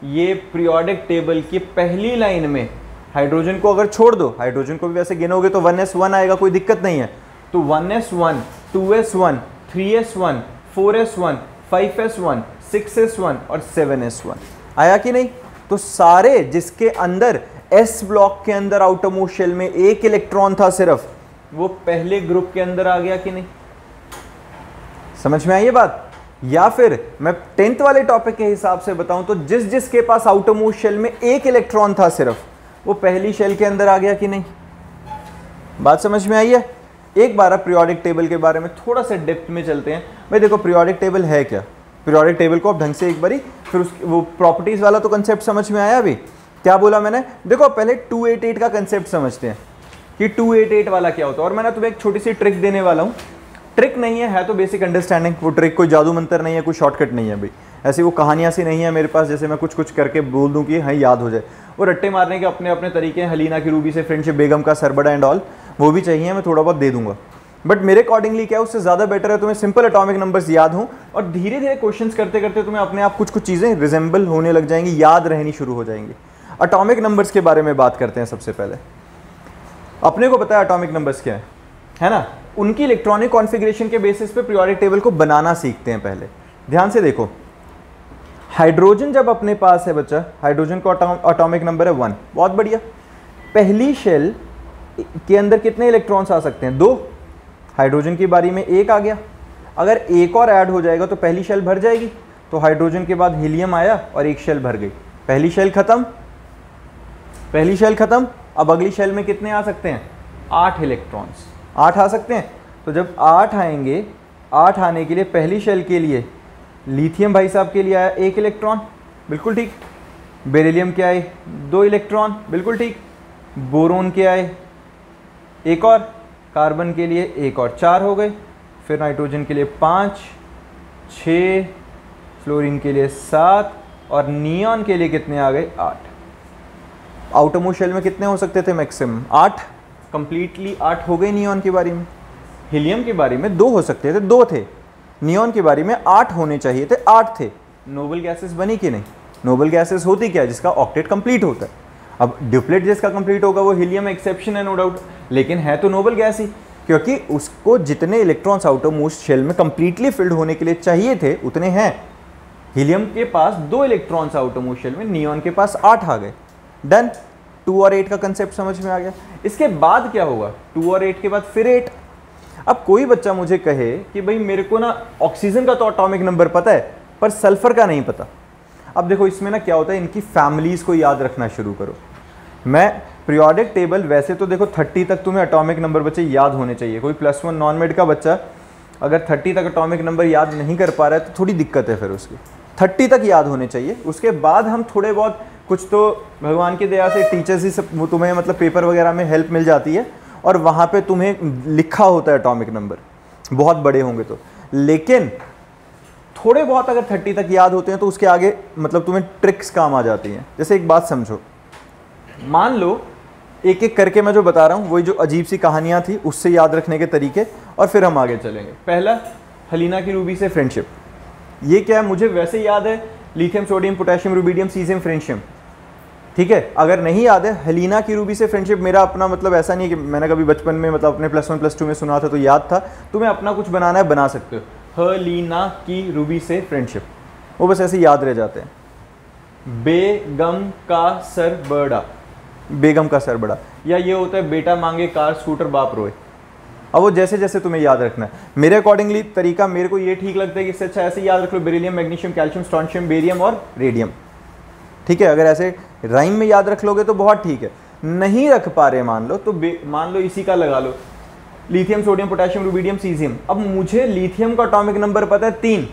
ये पीरियोडिक टेबल की पहली लाइन में हाइड्रोजन को अगर छोड़ दो, हाइड्रोजन को भी वैसे गिनोगे तो 1s1 आएगा, कोई दिक्कत नहीं है। तो 1s1 2s1 3s1 4s1 5s1 6s1 और 7s1 आया कि नहीं? तो सारे जिसके अंदर s ब्लॉक के अंदर आउटरमोस्ट शेल में 1 इलेक्ट्रॉन था सिर्फ, वो पहले ग्रुप के अंदर आ गया कि नहीं? समझ में आई ये बात? या फिर मैं 10th वाले टॉपिक के हिसाब से बताऊं तो जिस जिसके पास आउटरमोस्ट शेल में 1 इलेक्ट्रॉन था सिर्फ, वो पहली शेल के अंदर आ गया कि नहीं? बात समझ में आई है? एक बार अब पीरियोडिक टेबल के बारे में थोड़ा सा डेप्थ में चलते हैं। भाई देखो पीरियोडिक टेबल है क्या? पीरियोडिक टेबल को अब ढंग से एक बारी, फिर वो प्रॉपर्टीज वाला तो कंसेप्ट समझ में आया। अभी क्या बोला मैंने? देखो पहले 288 का कंसेप्ट समझते हैं कि 288 वाला क्या होता है, और मैं ना तुम्हें एक छोटी सी ट्रिक देने वाला हूँ। ट्रिक नहीं है तो बेसिक अंडरस्टैंडिंग। वो ट्रिक कोई जादू मंत्र नहीं है, कोई शॉर्टकट नहीं है भाई, ऐसी वो कहानियाँ सी नहीं है मेरे पास जैसे मैं कुछ कुछ करके बोल दूँ कि हाँ याद हो जाए। वो रट्टे मारने के अपने अपने तरीके हैं, हलीना की रूबी से फ्रेंडशिप, बेगम का सरबड़ा एंड ऑल, वो भी चाहिए, मैं थोड़ा बहुत दे दूंगा। बट मेरे अकॉर्डिंगली क्या, उससे ज़्यादा बेटर है तुम्हें सिंपल एटॉमिक नंबर्स याद हों, और धीरे धीरे क्वेश्चंस करते करते तुम्हें अपने आप कुछ कुछ चीज़ें रिजेंबल होने लग जाएंगी, याद रहनी शुरू हो जाएंगी। एटॉमिक नंबर्स के बारे में बात करते हैं। सबसे पहले अपने को पता है एटॉमिक नंबर्स क्या है ना, उनकी इलेक्ट्रॉनिक कॉन्फ़िगरेशन के बेसिस पे पीरियोडिक टेबल को बनाना सीखते हैं। पहले ध्यान से देखो, हाइड्रोजन जब अपने पास है बच्चा, हाइड्रोजन का एटॉमिक नंबर है 1, बहुत बढ़िया। पहली शेल के अंदर कितने इलेक्ट्रॉन्स आ सकते हैं? 2। हाइड्रोजन की बारी में 1 आ गया, अगर एक और ऐड हो जाएगा तो पहली शेल भर जाएगी। तो हाइड्रोजन के बाद हीलियम आया और एक शेल भर गई, पहली शेल खत्म, पहली शेल खत्म। अब अगली शेल में कितने आ सकते हैं? 8 इलेक्ट्रॉन्स, 8 आ सकते हैं। तो जब 8 आएंगे, 8 आने के लिए पहली शेल के लिए लिथियम भाई साहब के लिए आया 1 इलेक्ट्रॉन, बिल्कुल ठीक। बेरिलियम के आए 2 इलेक्ट्रॉन, बिल्कुल ठीक। बोरोन के आए 1 और, कार्बन के लिए 1 और, 4 हो गए। फिर नाइट्रोजन के लिए 5, 6, फ्लोरीन के लिए 7 और नियॉन के लिए कितने आ गए? 8। आउटरमोस्ट शेल में कितने हो सकते थे मैक्सिमम? 8, कंप्लीटली 8 हो गए। नियॉन की बारी में, हीलियम की बारी में 2 हो सकते थे, 2 थे। नियॉन की बारी में 8 होने चाहिए थे, 8 थे। नोबल गैसेस बनी कि नहीं? नोबल गैसेस होती क्या है? जिसका ऑक्टेट कंप्लीट होता है। अब ड्यूप्लेट जिसका कंप्लीट होगा वो हीलियम एक्सेप्शन है, नो डाउट, लेकिन है तो नोबल गैस ही, क्योंकि उसको जितने इलेक्ट्रॉन्स आउटर मोस्ट शेल में कंप्लीटली फिल्ड होने के लिए चाहिए थे उतने हैं। हीलियम के पास 2 इलेक्ट्रॉन्स आउटर मोस्ट शेल में, नियॉन के पास 8 आ गए। डन। 2 और 8 का कंसेप्ट समझ में आ गया। इसके बाद क्या होगा? 2 और 8 के बाद फिर 8। अब कोई बच्चा मुझे कहे कि भाई मेरे को ना ऑक्सीजन का तो एटॉमिक नंबर पता है पर सल्फर का नहीं पता। अब देखो इसमें ना क्या होता है, इनकी फैमिलीज को याद रखना शुरू करो। मैं पीरियोडिक टेबल वैसे तो देखो 30 तक तुम्हें एटॉमिक नंबर बच्चे याद होने चाहिए। कोई +1 नॉन मेड का बच्चा अगर 30 तक एटॉमिक नंबर याद नहीं कर पा रहा है तो थोड़ी दिक्कत है। फिर उसकी 30 तक याद होने चाहिए। उसके बाद हम थोड़े बहुत, कुछ तो भगवान की दया से टीचर्स ही सब वो तुम्हें मतलब पेपर वगैरह में हेल्प मिल जाती है और वहाँ पे तुम्हें लिखा होता है एटॉमिक नंबर, बहुत बड़े होंगे तो। लेकिन थोड़े बहुत अगर 30 तक याद होते हैं तो उसके आगे मतलब तुम्हें ट्रिक्स काम आ जाती हैं। जैसे एक बात समझो, मान लो एक एक करके मैं जो बता रहा हूँ वही जो अजीब सी कहानियाँ थी उससे याद रखने के तरीके, और फिर हम आगे चलेंगे। पहला, हलीना की रूबी से फ्रेंडशिप। ये क्या है? मुझे वैसे याद है, lithium, sodium, potassium, rubidium, caesium, friendship, ठीक है। अगर नहीं याद है हलीना की रूबी से फ्रेंडशिप, मेरा अपना मतलब ऐसा नहीं है कि मैंने कभी बचपन में मतलब अपने +1 +2 में सुना था तो याद था। तुम्हें अपना कुछ बनाना है, बना सकते हो। हलीना की रूबी से फ्रेंडशिप, वो बस ऐसे याद रह जाते हैं। बेगम का सर बड़ा, बेगम का सर बड़ा, या ये होता है बेटा मांगे कार स्कूटर बाप रोए। अब वो जैसे जैसे तुम्हें याद रखना है, मेरे अकॉर्डिंगली तरीका मेरे को ये ठीक लगता है कि इससे अच्छा ऐसे याद रख लो, beryllium, magnesium, calcium, strontium, barium और रेडियम, ठीक है। अगर ऐसे राइम में याद रख लोगे तो बहुत ठीक है। नहीं रख पा रहे मान लो तो मान लो इसी का लगा लो, lithium, sodium, potassium, rubidium, caesium. अब मुझे लिथियम का एटॉमिक नंबर पता है 3,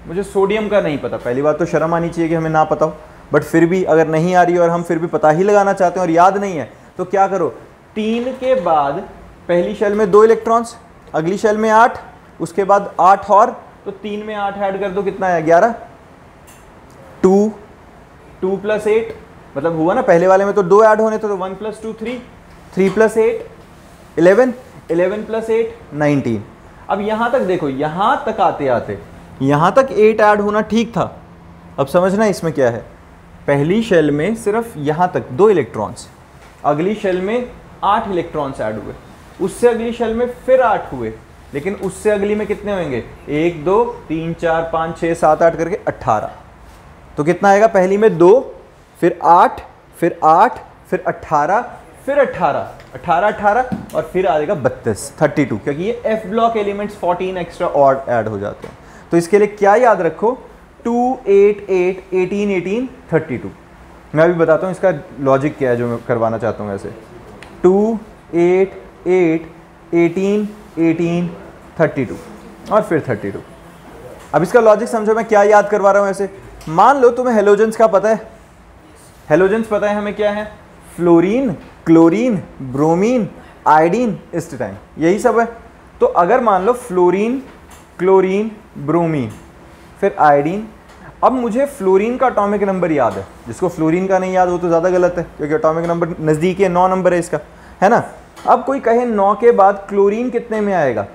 मुझे सोडियम का नहीं पता। पहली बात तो शर्म आनी चाहिए कि हमें ना पता हो, बट फिर भी अगर नहीं आ रही है और हम फिर भी पता ही लगाना चाहते हैं और याद नहीं है तो क्या करो, 3 के बाद पहली शेल में 2 इलेक्ट्रॉन्स, अगली शेल में 8, उसके बाद 8 और, तो 3 में 8 ऐड कर दो, कितना है? 11। 2 + 8 मतलब हुआ ना, पहले वाले में तो 2 ऐड होने थे तो 1 + 2 3, 3 + 8 11, 11 + 8 19। अब यहां तक देखो, यहां तक आते आते यहां तक 8 ऐड होना ठीक था। अब समझना इसमें क्या है, पहली शेल में सिर्फ यहां तक 2 इलेक्ट्रॉन्स, अगली शेल में 8 इलेक्ट्रॉन्स ऐड हुए, उससे अगली शेल में फिर 8 हुए, लेकिन उससे अगली में कितने होंगे? 1 2 3 4 5 6 7 8 करके 18। तो कितना आएगा? पहली में 2, फिर 8, फिर 8, फिर 18, फिर 18, 18 18 और फिर आएगा 32, 32, क्योंकि ये F ब्लॉक एलिमेंट्स 14 एक्स्ट्रा और ऐड हो जाते हैं। तो इसके लिए क्या याद रखो? 2 8 8 18 18 32। मैं अभी बताता हूँ इसका लॉजिक क्या है जो मैं करवाना चाहता हूँ। ऐसे 2 8 8 18 18 32 और फिर 32। अब इसका लॉजिक समझो, मैं क्या याद करवा रहा हूँ। ऐसे मान लो तुम्हें हेलोजेंस का पता है, हेलोजेंस पता है हमें क्या है? फ्लोरीन, क्लोरीन, ब्रोमीन, आयोडीन, एसिटाइन, यही सब है। तो अगर मान लो फ्लोरीन, क्लोरीन, ब्रोमीन, फिर आयोडीन। अब मुझे फ्लोरीन का एटॉमिक नंबर याद है, जिसको फ्लोरीन का नहीं याद हो तो ज़्यादा गलत है, क्योंकि एटॉमिक नंबर नज़दीक है, 9 नंबर है इसका, है ना। अब कोई कहे 9 के बाद क्लोरीन कितने में आएगा,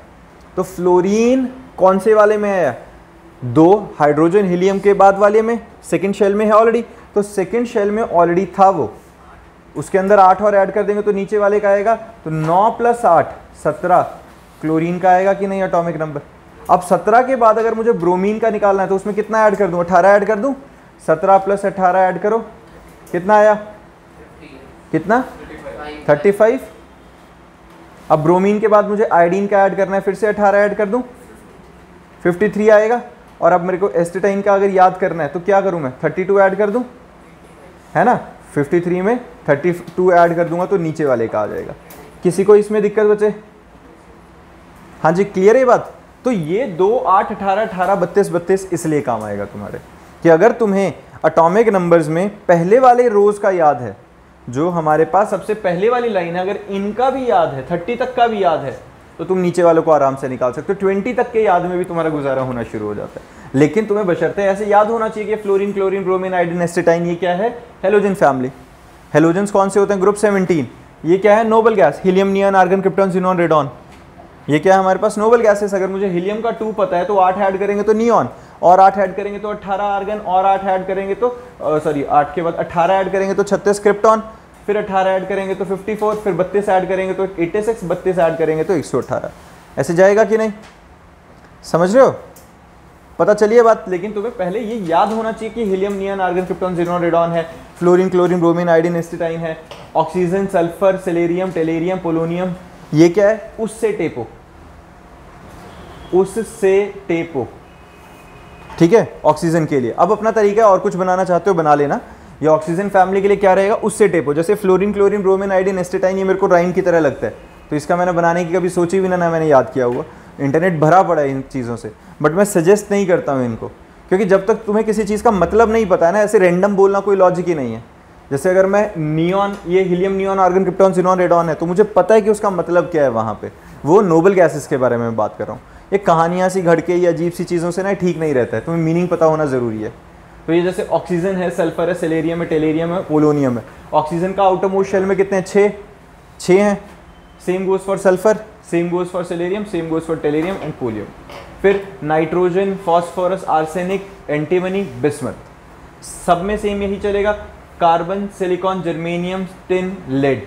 तो फ्लोरीन कौन से वाले में आया? 2 हाइड्रोजन हीलियम के बाद वाले में, सेकंड शेल में है ऑलरेडी, तो सेकंड शेल में ऑलरेडी था वो, उसके अंदर 8 और ऐड कर देंगे तो नीचे वाले का आएगा, तो 9 + 8 17 क्लोरीन का आएगा कि नहीं एटॉमिक नंबर। अब 17 के बाद अगर मुझे ब्रोमीन का निकालना है तो उसमें कितना ऐड कर दूं, 18 ऐड कर दूं, 17 + 18 ऐड करो, कितना आया, कितना 35। अब ब्रोमीन के बाद मुझे आयोडीन का ऐड करना है, फिर से 18 ऐड कर दूं, 53 आएगा। और अब मेरे को एस्टेटाइन का अगर याद करना है तो क्या करूं मैं, 32 ऐड कर दूं, है ना, 53 में 32 ऐड कर दूंगा तो नीचे वाले का आ जाएगा। किसी को इसमें दिक्कत बचे? हाँ जी, क्लियर है बात। तो ये 2 8 18 18 32 32 इसलिए काम आएगा तुम्हारे, कि अगर तुम्हें एटॉमिक नंबर्स में पहले वाले रोज का याद है, जो हमारे पास सबसे पहले वाली लाइन है, अगर इनका भी याद है, 30 तक का भी याद है, तो तुम नीचे वालों को आराम से निकाल सकते हो। 20 तक के याद में भी तुम्हारा गुजारा होना शुरू हो जाता है। लेकिन तुम्हें बशर्ते ऐसे याद होना चाहिए कि fluorine, chlorine, bromine, iodine, astatine ये क्या है, हेलोजन फैमिली। हेलोजन्स कौन से होते हैं, ग्रुप 17। ये क्या है, noble gas, helium, neon, argon, krypton, xenon, radon. ये क्या है हमारे पास, नोबल गैसेस। अगर मुझे हीलियम का 2 पता है तो 8 ऐड करेंगे तो नियॉन, और 8 ऐड करेंगे तो 18 आर्गन, और 8 ऐड करेंगे तो 8 के बाद 18 ऐड करेंगे तो 36 क्रिप्टॉन, फिर 18 ऐड करेंगे तो 54, फिर 32 ऐड करेंगे तो 86, 32 ऐड करेंगे तो 118। ऐसे जाएगा कि नहीं, समझ रहे हो, पता चलिए बात। लेकिन तुम्हें पहले ये याद होना चाहिए कि helium, neon, argon, krypton, xenon, radon है, fluorine, chlorine, bromine, iodine, astatine है, oxygen, sulphur, selenium, tellurium, polonium, ये क्या है, उससे टेपो, उससे टेपो, ठीक है, ऑक्सीजन के लिए। अब अपना तरीका है, और कुछ बनाना चाहते हो बना लेना। ये ऑक्सीजन फैमिली के लिए क्या रहेगा, उससे टेपो। जैसे fluorine, chlorine, bromine, iodine, astatine, ये मेरे को राइम की तरह लगता है, तो इसका मैंने बनाने की कभी सोची भी ना मैंने याद किया हुआ, इंटरनेट भरा पड़ा है इन चीज़ों से, बट मैं सजेस्ट नहीं करता हूँ इनको, क्योंकि जब तक तुम्हें किसी चीज़ का मतलब नहीं पता है ना, ऐसे रैंडम बोलना कोई लॉजिक ही नहीं है। जैसे अगर मैं नियॉन, ये helium, neon, argon, krypton, xenon, radon है, तो मुझे पता है कि उसका मतलब क्या है वहाँ पे, वो नोबल गैसेस के बारे में बात कर रहा हूँ। ये कहानियाँ सी घड़ के या अजीब सी चीज़ों से ना ठीक नहीं रहता है, तुम्हें मीनिंग पता होना ज़रूरी है। तो ये जैसे ऑक्सीजन है, सल्फर है, सेलेरियम है, टेलेरियम है, पोलोनियम है। ऑक्सीजन का आउटर मोस्ट शेल में कितने हैं, 6 हैं। Same goes for sulphur, same goes for selenium, same goes for tellurium and polonium. फिर nitrogen, phosphorus, arsenic, antimony, bismuth, सब में सेम यही चलेगा। Carbon, silicon, germanium, tin, lead,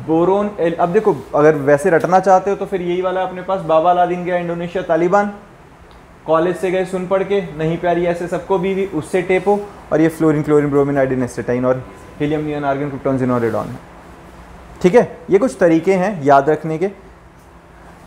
boron, अब देखो अगर वैसे रटना चाहते हो तो फिर यही वाला अपने पास, बाबा अलादीन गया इंडोनेशिया, तालिबान, कॉलेज से गए सुन पढ़ के, नहीं प्यारी ऐसे सबको भी उससे टेपो। और ये fluorine, chlorine, bromine, iodine, astatine और helium, neon, argon, krypton, xenon, radon है, ठीक है। ये कुछ तरीके हैं याद रखने के,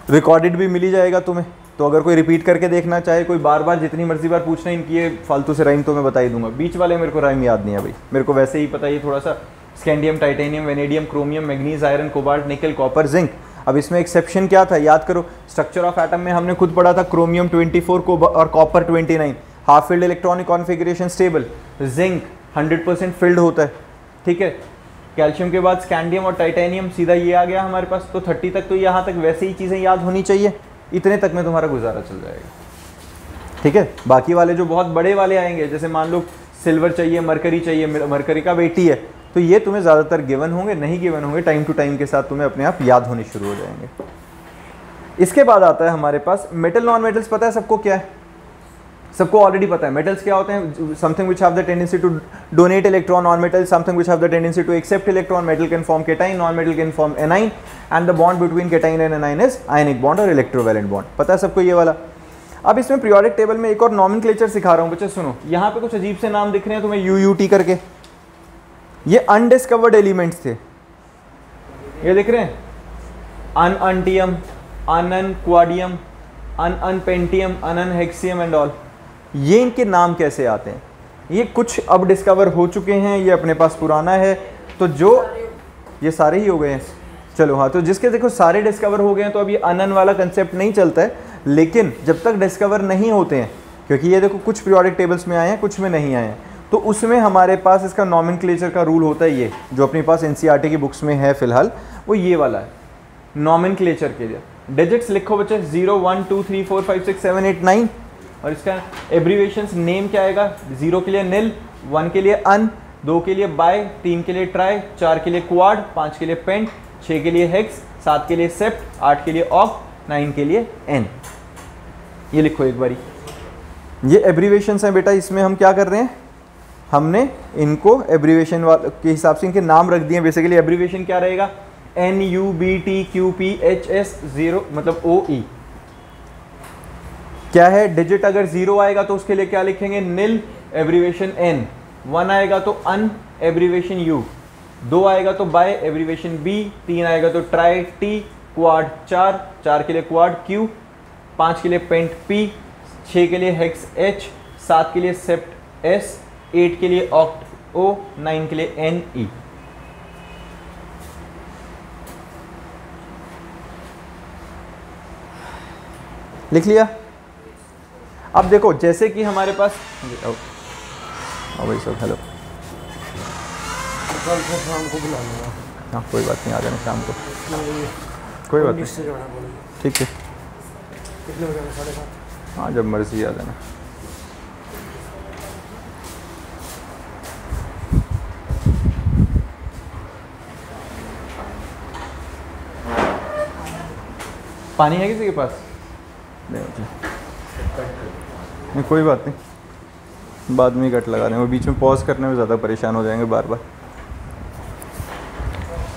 रिकॉर्डेड भी मिली जाएगा तुम्हें, तो अगर कोई रिपीट करके देखना चाहे, कोई बार बार जितनी मर्जी बार पूछना इनकी ये फालतू से राइम तो मैं बता ही दूंगा। बीच वाले मेरे को राइम याद नहीं है भाई, मेरे को वैसे ही पता है, थोड़ा सा scandium, titanium, vanadium, chromium, manganese, iron, cobalt, निकल, कॉपर, जिंक। अब इसमें एक्सेप्शन क्या था याद करो, स्ट्रक्चर ऑफ एटम में हमने खुद पढ़ा था, क्रोमियम 24 और copper 29, half filled electronic configuration stable, zinc 100% field होता है, ठीक है। कैल्शियम के बाद स्कैंडियम और टाइटेनियम, सीधा ये आ गया हमारे पास। तो 30 तक तो यहाँ तक वैसे ही चीज़ें याद होनी चाहिए, इतने तक में तुम्हारा गुजारा चल जाएगा, ठीक है। बाकी वाले जो बहुत बड़े वाले आएंगे, जैसे मान लो सिल्वर चाहिए, मरकरी चाहिए, मरकरी का 80 है, तो ये तुम्हें ज़्यादातर गिवन होंगे, नहीं गिवन होंगे, टाइम टू टाइम के साथ तुम्हें अपने आप याद होने शुरू हो जाएंगे। इसके बाद आता है हमारे पास मेटल, नॉन मेटल्स। पता है सबको क्या है, सबको ऑलरेडी पता है। मेटल्स क्या होते हैं, something which have the tendency to donate electron, non metal something which have the tendency to accept electron, metal can form cation, non metal can form anion, and the bond between cation and anion is ionic bond और electrovalent bond. पता है सबको ये वाला। अब इसमें periodic table में एक और नॉमेनक्लेचर सिखा रहा हूँ बच्चे, सुनो। यहाँ पे कुछ अजीब से नाम दिख रहे हैं तुम्हें, UUT करके, ये अनडिस्कवर्ड एलिमेंट्स थे, ये दिख रहे हैं, अनअंटियम, अनअनक्वाडियम, अनअनपेंटियम, अनअनहेक्सियम एंड ऑल। ये इनके नाम कैसे आते हैं, ये कुछ अब डिस्कवर हो चुके हैं, ये अपने पास पुराना है, तो जो ये सारे ही हो गए हैं, चलो हाँ। तो जिसके देखो सारे डिस्कवर हो गए हैं, तो अब ये अनन वाला कंसेप्ट नहीं चलता है, लेकिन जब तक डिस्कवर नहीं होते हैं, क्योंकि ये देखो कुछ पीरियोडिक टेबल्स में आए हैं, कुछ में नहीं आए हैं, तो उसमें हमारे पास इसका नॉमेनक्लेचर का रूल होता है। ये जो अपने पास NCERT की बुक्स में है फिलहाल, वो ये वाला है नॉमेनक्लेचर के लिए। डिजिट्स लिखो बच्चे, 0 1 2 3 4 5 6 7 8 9, और इसका एब्रीवेशंस नेम क्या आएगा, 0 के लिए निल, 1 के लिए अन, 2 के लिए बाय, 3 के लिए ट्राई, 4 के लिए क्वाड, 5 के लिए पेंट, 6 के लिए हेक्स, 7 के लिए सेप्ट, 8 के लिए ऑक्ट, 9 के लिए एन। ये लिखो एक बारी, ये एब्रीवेशंस हैं बेटा। इसमें हम क्या कर रहे हैं, हमने इनको एब्रीवेशन के हिसाब से इनके नाम रख दिए। बेसिकली एब्रीवेशन क्या रहेगा, NUBTQPHS0 मतलब OE। क्या है, डिजिट अगर 0 आएगा तो उसके लिए क्या लिखेंगे, निल एब्रीवेशन N, 1 आएगा तो अन एब्रीवेशन U, 2 आएगा तो बाय एब्रीवेशन B, 3 आएगा तो ट्राई T, क्वाड 4 के लिए क्वाड Q, 5 के लिए पेंट P, 6 के लिए हेक्स H, 7 के लिए सेप्ट S, 8 के लिए ऑक्ट O, 9 के लिए NE। लिख लिया। अब देखो जैसे कि हमारे पास भाई सब हेलो, शाम को बुला लूँगा। हाँ कोई बात नहीं, आ जाना शाम को, कोई बात नहीं, ठीक है। कितने बजे? 7:30। हाँ जब मर्जी आ जाना। पानी है किसी के पास? नहीं कोई बात नहीं, बाद में कट लगा देंगे, बीच में पॉज करने में ज़्यादा परेशान हो जाएंगे बार बार।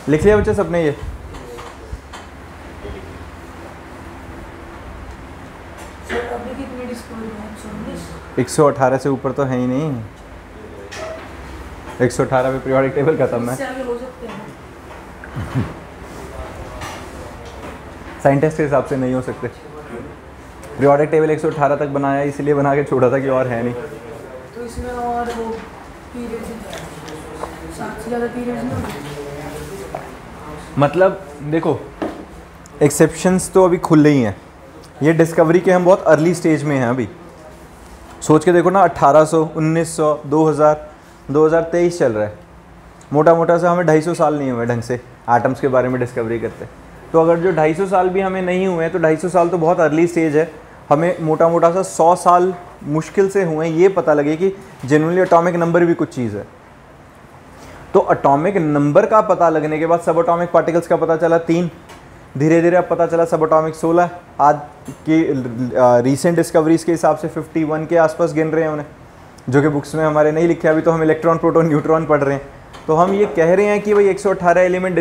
लिख लिया बच्चे सबने ये? सर अभी कितने डिस्प्ले हैं? 118 से ऊपर तो है ही नहीं, 118 पे पीरियोडिक टेबल खत्म है। इससे आगे हो सकते हैं? साइंटिस्ट के हिसाब से नहीं हो सकते। पीरियोडिक टेबल 118 तक बनाया, इसलिए बना के छोड़ा था कि और है नहीं। तो इसमें और वो पीरियड्स 7 से ज़्यादा पीरियड्स नहीं होते? मतलब देखो एक्सेप्शंस तो अभी खुल रही हैं, ये डिस्कवरी के हम बहुत अर्ली स्टेज में हैं अभी। सोच के देखो ना, 1800, 1900, 2000, 2023 चल रहा है, मोटा मोटा सा हमें 250 साल नहीं हुए ढंग से एटम्स के बारे में डिस्कवरी करते। तो अगर जो 250 साल भी हमें नहीं हुए हैं तो 250 साल तो बहुत अर्ली स्टेज है। हमें मोटा मोटा सा 100 साल मुश्किल से हुए ये पता लगे कि जेन्युइनली एटॉमिक नंबर भी कुछ चीज़ है। तो एटॉमिक नंबर का पता लगने के बाद सब एटॉमिक पार्टिकल्स का पता चला 3, धीरे धीरे अब पता चला सब एटॉमिक 16, आज की रीसेंट डिस्कवरीज के हिसाब से 51 के आसपास गिन रहे हैं उन्हें, जो कि बुक्स में हमारे नहीं लिखे। अभी तो हम इलेक्ट्रॉन, प्रोटॉन, न्यूट्रॉन पढ़ रहे हैं। तो हम ये कह रहे हैं कि भाई 118 एलिमेंट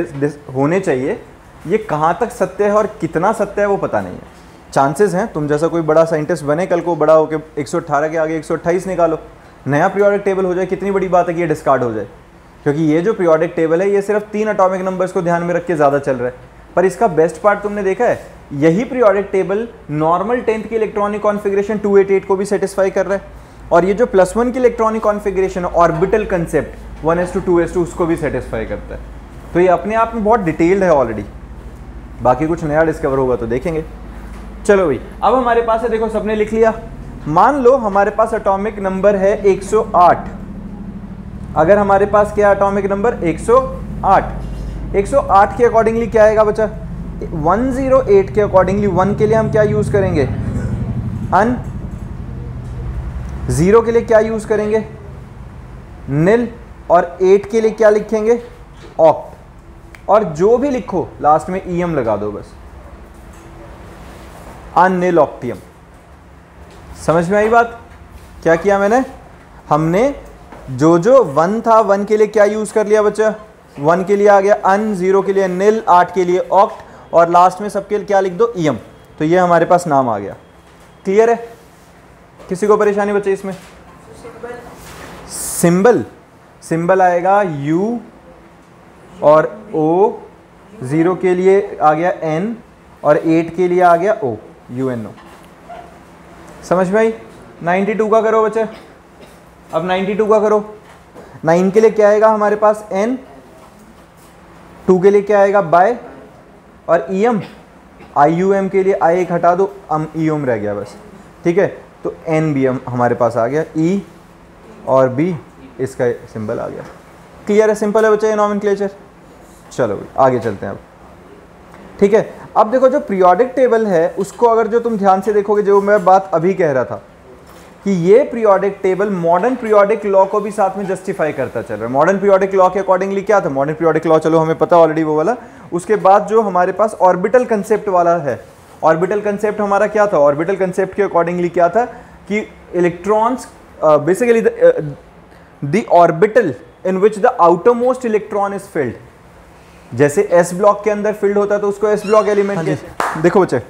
होने चाहिए। ये कहाँ तक सत्य है और कितना सत्य है वो पता नहीं है। चांसेस हैं तुम जैसा कोई बड़ा साइंटिस्ट बने कल को, बड़ा होकर 118 के आगे 128 निकालो, नया पीरियोडिक टेबल हो जाए, कितनी बड़ी बात है कि ये डिस्कार्ड हो जाए। क्योंकि ये जो पीरियोडिक टेबल है ये सिर्फ 3 एटॉमिक नंबर्स को ध्यान में रख के ज़्यादा चल रहा है। पर इसका बेस्ट पार्ट तुमने देखा है, यही पीरियोडिक टेबल नॉर्मल 10th की इलेक्ट्रॉनिक कॉन्फ़िगरेशन 288 को भी सेटिस्फाई कर रहा है, और ये जो +1 की इलेक्ट्रॉनिक कॉन्फ़िगरेशन है, ऑर्बिटल कंसेप्ट 1s2 2s2, उसको भी सेटिस्फाई करता है। तो ये अपने आप में बहुत डिटेल्ड है ऑलरेडी। बाकी कुछ नया डिस्कवर होगा तो देखेंगे। चलो भाई, अब हमारे पास है, देखो सबने लिख लिया। मान लो हमारे पास एटॉमिक नंबर है 108। अगर हमारे पास क्या एटॉमिक नंबर 108, 108 के अकॉर्डिंगली क्या आएगा बच्चा, 108 के अकॉर्डिंगली 1 के लिए हम क्या यूज करेंगे, अन, 0 के लिए क्या यूज करेंगे, निल, और 8 के लिए क्या लिखेंगे, ऑक्ट। और जो भी लिखो लास्ट में ईएम लगा दो बस, अनिल ऑक्टियम। समझ में आई बात? क्या किया मैंने, हमने जो 1 था 1 के लिए क्या यूज कर लिया बच्चा, 1 के लिए आ गया अन, 0 के लिए निल, 8 के लिए ऑक्ट, और लास्ट में सबके लिए क्या लिख दो, ईएम। तो ये हमारे पास नाम आ गया। क्लियर है? किसी को परेशानी बच्चे इसमें? सिंबल, सिंबल आएगा यू और ओ, 0 के लिए आ गया एन, और 8 के लिए आ गया ओ, UNO। समझ में आई? 92 का करो बच्चे, अब 92 का करो। 9 के लिए क्या आएगा हमारे पास, एन, 2 के लिए क्या आएगा, बाय, और ईएम, IUM के लिए आई एक हटा दो, ईएम रह गया बस। ठीक है, तो एन बी हमारे पास आ गया, ई और बी, इसका सिंबल आ गया। क्लियर है? सिंपल है बच्चे ये नॉमेनक्लेचर। चलो भाई आगे चलते हैं अब। ठीक है, अब देखो जो पीरियोडिक टेबल है उसको अगर जो तुम ध्यान से देखोगे, जो मैं बात अभी कह रहा था कि ये periodic table modern periodic law को भी साथ में जस्टिफाई करता चल रहा है। मॉडर्न पीरियोडिक लॉ के अकॉर्डिंगली क्या था, मॉडर्न पीरियोडिक लॉ चलो हमें पता ऑलरेडी वो वाला। उसके बाद जो हमारे पास ऑर्बिटल कंसेप्ट वाला है, ऑर्बिटल कंसेप्ट हमारा क्या था, ऑर्बिटल कंसेप्ट के अकॉर्डिंगली क्या था कि electrons basically the orbital in which the outermost electron is filled. जैसे एस ब्लॉक के अंदर फिल्ड होता है तो उसको एस ब्लॉक एलिमेंट कहते। देखो बच्चे,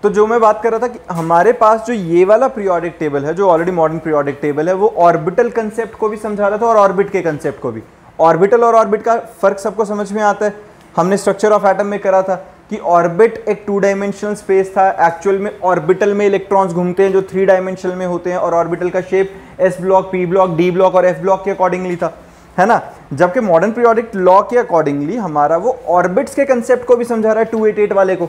तो जो मैं बात कर रहा था कि हमारे पास जो ये वाला पीरियोडिक टेबल है, जो ऑलरेडी मॉडर्न पीरियोडिक टेबल है, वो ऑर्बिटल कंसेप्ट को भी समझा रहा था और ऑर्बिट के कंसेप्ट को भी। ऑर्बिटल और ऑर्बिट का फर्क सबको समझ में आता है, हमने स्ट्रक्चर ऑफ एटम में करा था कि ऑर्बिट एक 2 डायमेंशनल स्पेस था, एक्चुअल में ऑर्बिटल में इलेक्ट्रॉन्स घूमते हैं जो 3 डायमेंशनल में होते हैं, और ऑर्बिटल का shape S block, P block, D block और एफ ब्लॉक के अकॉर्डिंगली था, है ना। जबकि मॉडर्न पीरियोडिक लॉ के अकॉर्डिंगली हमारा वो ऑर्बिट्स के कंसेप्ट को भी समझा रहा है 288 वाले को,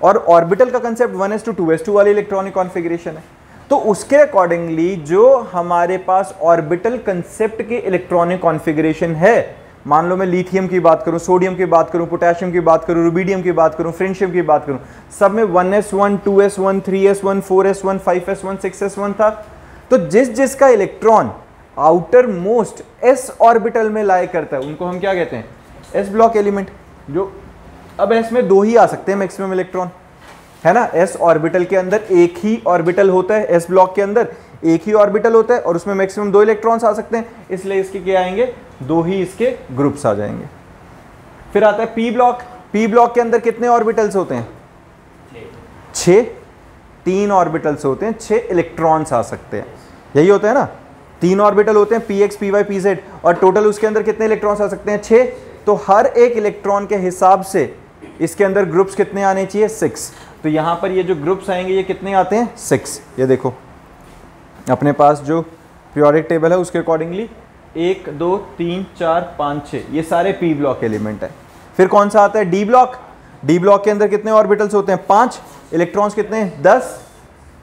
और ऑर्बिटल का कंसेप्ट 1s2 वाली इलेक्ट्रॉनिक कॉन्फ़िगरेशन है। तो उसके अकॉर्डिंगली जो हमारे पास ऑर्बिटल कंसेप्ट के इलेक्ट्रॉनिक कॉन्फ़िगरेशन है, मान लो मैं लिथियम की बात करूं, सोडियम की बात करूं, पोटेशियम की बात करूं, रुबिडियम की बात करूं, फ्रेंशियम की बात करूं, सब में 1s1, 2s1, 3s1, 4s1, 5s1, 6s1 था। तो जिस जिसका electron outer most s orbital में लाई करता है उनको हम क्या कहते हैं, s ब्लॉक एलिमेंट। जो अब s में 2 ही आ सकते हैं मैक्सिमम इलेक्ट्रॉन, है ना। s ऑर्बिटल के अंदर एक ही ऑर्बिटल होता है, s ब्लॉक के अंदर एक ही ऑर्बिटल होता है और उसमें मैक्सिमम 2 इलेक्ट्रॉन्स आ सकते हैं, इसलिए इसके क्या आएंगे, 2 ही इसके ग्रुप्स आ जाएंगे। फिर आता है p ब्लॉक। p ब्लॉक के अंदर कितने ऑर्बिटल्स होते हैं, 6। 3 ऑर्बिटल्स होते हैं, 6 इलेक्ट्रॉन्स आ सकते हैं, यही होता है ना। 3 ऑर्बिटल होते हैं, px, py, pz, और टोटल उसके अंदर कितने इलेक्ट्रॉन्स आ सकते हैं, 6। तो हर एक इलेक्ट्रॉन के हिसाब से इसके अंदर ग्रुप्स कितने आने चाहिए, 6। तो यहां पर ये जो ग्रुप्स आएंगे ये कितने आते हैं, 6। ये देखो अपने पास जो पीरियोडिक टेबल है उसके अकॉर्डिंगली 1 2 3 4 5 6 ये सारे p ब्लॉक एलिमेंट है। फिर कौन सा आता है, d ब्लॉक। d ब्लॉक के अंदर कितने ऑर्बिटल्स होते हैं, 5। इलेक्ट्रॉन्स कितने हैं, 10।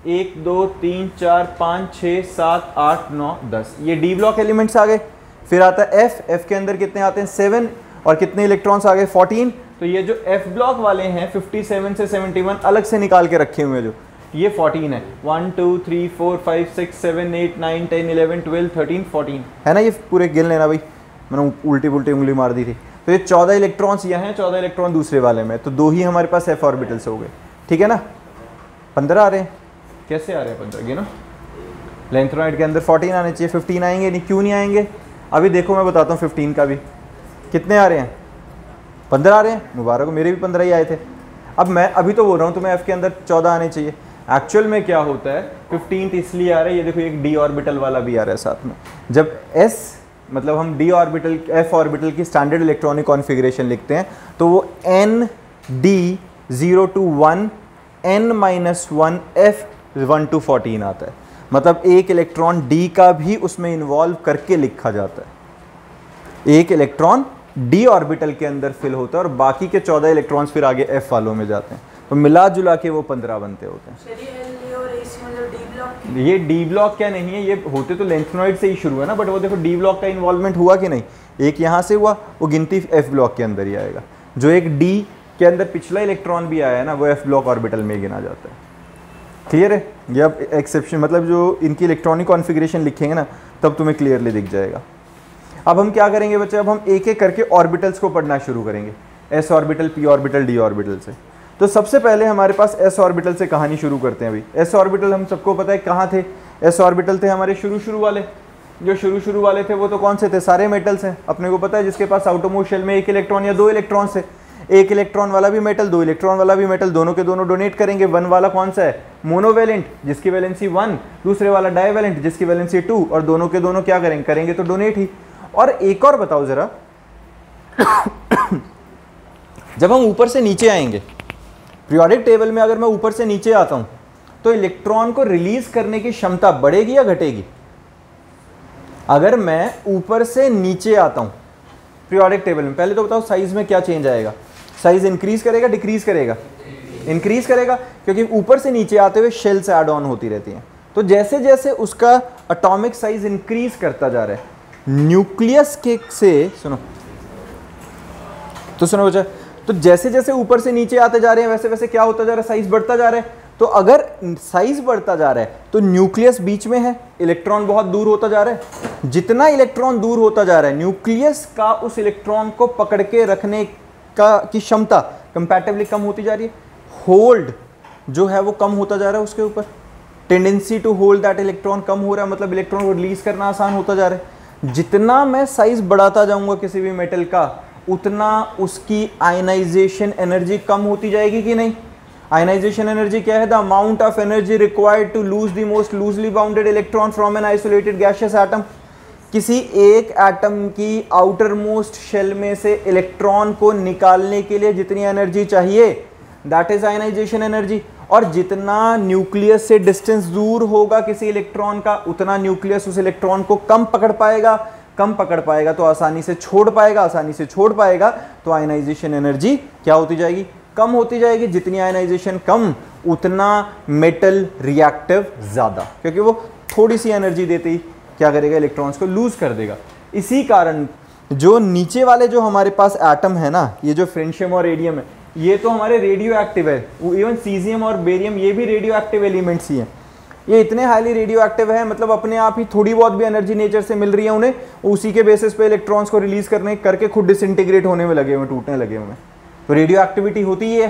1 2 3 4 5 6 7 8 9 10, ये d ब्लॉक एलिमेंट्स आ गए। फिर आता है f के अंदर कितने आते हैं, 7, और कितने इलेक्ट्रॉन्स आ गए, 14। तो ये जो f ब्लॉक वाले हैं 57 से 71 अलग से निकाल के रखे हुए हैं, जो ये 14 है, 1 2 3 4 5 6 7 8 9 10 11 12 13 14, है ना। ये पूरे गिन लेना भाई, मैंने उल्टी पुल्टी उंगली मार दी थी। तो ये 14 इलेक्ट्रॉन्स यहाँ हैं, 14 इलेक्ट्रॉन दूसरे वाले में, तो 2 ही हमारे पास f ऑर्बिटल्स हो गए, ठीक है ना। 15 आ रहे हैं, कैसे आ रहे हैं 15 गिनो, लेंथेनॉइड के अंदर 14 आने चाहिए, 15 आएंगे नहीं, क्यों नहीं आएंगे, अभी देखो मैं बताता हूँ। 15 का भी कितने आ रहे हैं, 15 आ रहे हैं, मुबारक हो, मेरे भी 15 ही आए थे। अब मैं अभी तो बोल रहा हूँ तुम्हें f के अंदर 14 आने चाहिए, एक्चुअल में क्या होता है 15 इसलिए आ रहा है, ये देखो एक d ऑर्बिटल वाला भी आ रहा है साथ में। जब s मतलब हम d ऑर्बिटल, f ऑर्बिटल की स्टैंडर्ड इलेक्ट्रॉनिक कॉन्फ़िगरेशन लिखते हैं तो वो n d 0 to 1 n minus 1 f 1 to 14 आता है, मतलब एक इलेक्ट्रॉन d का भी उसमें इन्वॉल्व करके लिखा जाता है। एक इलेक्ट्रॉन d ऑर्बिटल के अंदर फिल होता है और बाकी के 14 इलेक्ट्रॉन्स फिर आगे f वालों में जाते हैं, तो मिला जुला के वो 15 बनते होते हैं। ये डी ब्लॉक क्या नहीं है, ये होते तो लेंथेनॉइड से ही शुरू है ना, बट वो देखो डी ब्लॉक का इन्वॉल्वमेंट हुआ कि नहीं, एक यहाँ से हुआ, वो गिनती एफ ब्लॉक के अंदर ही आएगा। जो एक डी के अंदर पिछला इलेक्ट्रॉन भी आया है ना, वो एफ ब्लॉक ऑर्बिटल में गिना जाता है। क्लियर है, ये अब एक्सेप्शन, मतलब जो इनकी इलेक्ट्रॉनिक कॉन्फ़िगरेशन लिखेंगे ना तब तुम्हें क्लियरली दिख जाएगा। अब हम क्या करेंगे बच्चे, अब हम एक एक करके ऑर्बिटल्स को पढ़ना शुरू करेंगे, S orbital, P orbital, D orbital से। तो सबसे पहले हमारे पास एस ऑर्बिटल से कहानी शुरू करते हैं। अभी एस ऑर्बिटल हम सबको पता है कहाँ थे, एस ऑर्बिटल थे हमारे शुरू वाले, जो शुरू वाले थे वो तो कौन से थे, सारे मेटल्स हैं, अपने को पता है, जिसके पास आउटरमोस्ट शेल में एक इलेक्ट्रॉन या 2 इलेक्ट्रॉन से, एक इलेक्ट्रॉन वाला भी मेटल, 2 इलेक्ट्रॉन वाला भी मेटल, दोनों के दोनों डोनेट करेंगे। 1 वाला कौन सा है, मोनोवेलेंट, जिसकी वैलेंसी 1, दूसरे वाला डाइवेलेंट जिसकी वैलेंसी 2, और दोनों के दोनों क्या करेंगे तो डोनेट ही। और एक और बताओ जरा, जब हम ऊपर से नीचे आएंगे पीरियोडिक टेबल में, अगर मैं ऊपर से नीचे आता हूं तो इलेक्ट्रॉन को रिलीज करने की क्षमता बढ़ेगी या घटेगी? अगर मैं ऊपर से नीचे आता हूं पीरियोडिक टेबल में, पहले तो बताओ साइज में क्या चेंज आएगा, साइज इंक्रीज करेगा डिक्रीज करेगा? इंक्रीज करेगा, क्योंकि ऊपर से नीचे आते हुए शेल्स ऐड ऑन होती रहती हैं। तो जैसे जैसे उसका एटॉमिक साइज इंक्रीज करता जा रहा है, न्यूक्लियस के से सुनो बच्चा, तो जैसे जैसे ऊपर से नीचे आते जा रहे हैं वैसे वैसे क्या होता जा रहा है, साइज बढ़ता जा रहा है। तो अगर साइज बढ़ता जा रहा है तो न्यूक्लियस बीच में है, इलेक्ट्रॉन बहुत दूर होता जा रहा है। जितना इलेक्ट्रॉन दूर होता जा रहा है, न्यूक्लियस का उस इलेक्ट्रॉन को पकड़ के रखने की क्षमता कंपैरेटिवली कम होती जा रही है। होल्ड जो है वो कम होता जा रहा है उसके ऊपर, tendency to hold that electron कम हो रहा है, मतलब इलेक्ट्रॉन को रिलीज करना आसान होता जा रहा है। जितना मैं साइज बढ़ाता जाऊंगा किसी भी मेटल का, उतना उसकी आयनाइजेशन एनर्जी कम होती जाएगी कि नहीं? आयनाइजेशन एनर्जी क्या है? The amount of energy required to lose the most loosely bounded electron from an isolated gaseous atom. किसी एक एटम की आउटर मोस्ट शेल में से इलेक्ट्रॉन को निकालने के लिए जितनी एनर्जी चाहिए, दैट इज आयनाइजेशन एनर्जी। और जितना न्यूक्लियस से डिस्टेंस दूर होगा किसी इलेक्ट्रॉन का, उतना न्यूक्लियस उस इलेक्ट्रॉन को कम पकड़ पाएगा, कम पकड़ पाएगा तो आसानी से छोड़ पाएगा, आसानी से छोड़ पाएगा तो आयनाइजेशन एनर्जी क्या होती जाएगी? कम होती जाएगी। जितनी आयनाइजेशन कम, उतना मेटल रिएक्टिव ज्यादा, क्योंकि वो थोड़ी सी एनर्जी देते ही क्या करेगा? इलेक्ट्रॉन्स को लूज कर देगा। इसी कारण जो नीचे वाले जो हमारे पास एटम है ना, ये जो फ्रेंशियम और रेडियम है, ये तो हमारे रेडियो एक्टिव है। इवन सीजियम और बेरियम ये भी रेडियो एक्टिव एलिमेंट्स ही हैं। ये इतने हाईली रेडियो एक्टिव है, मतलब अपने आप ही थोड़ी बहुत भी एनर्जी नेचर से मिल रही है उन्हें, उसी के बेसिस पे इलेक्ट्रॉन्स को रिलीज करके खुद डिसइंटीग्रेट होने में लगे हुए, टूटने लगे हुए। तो रेडियो एक्टिविटी होती ही है।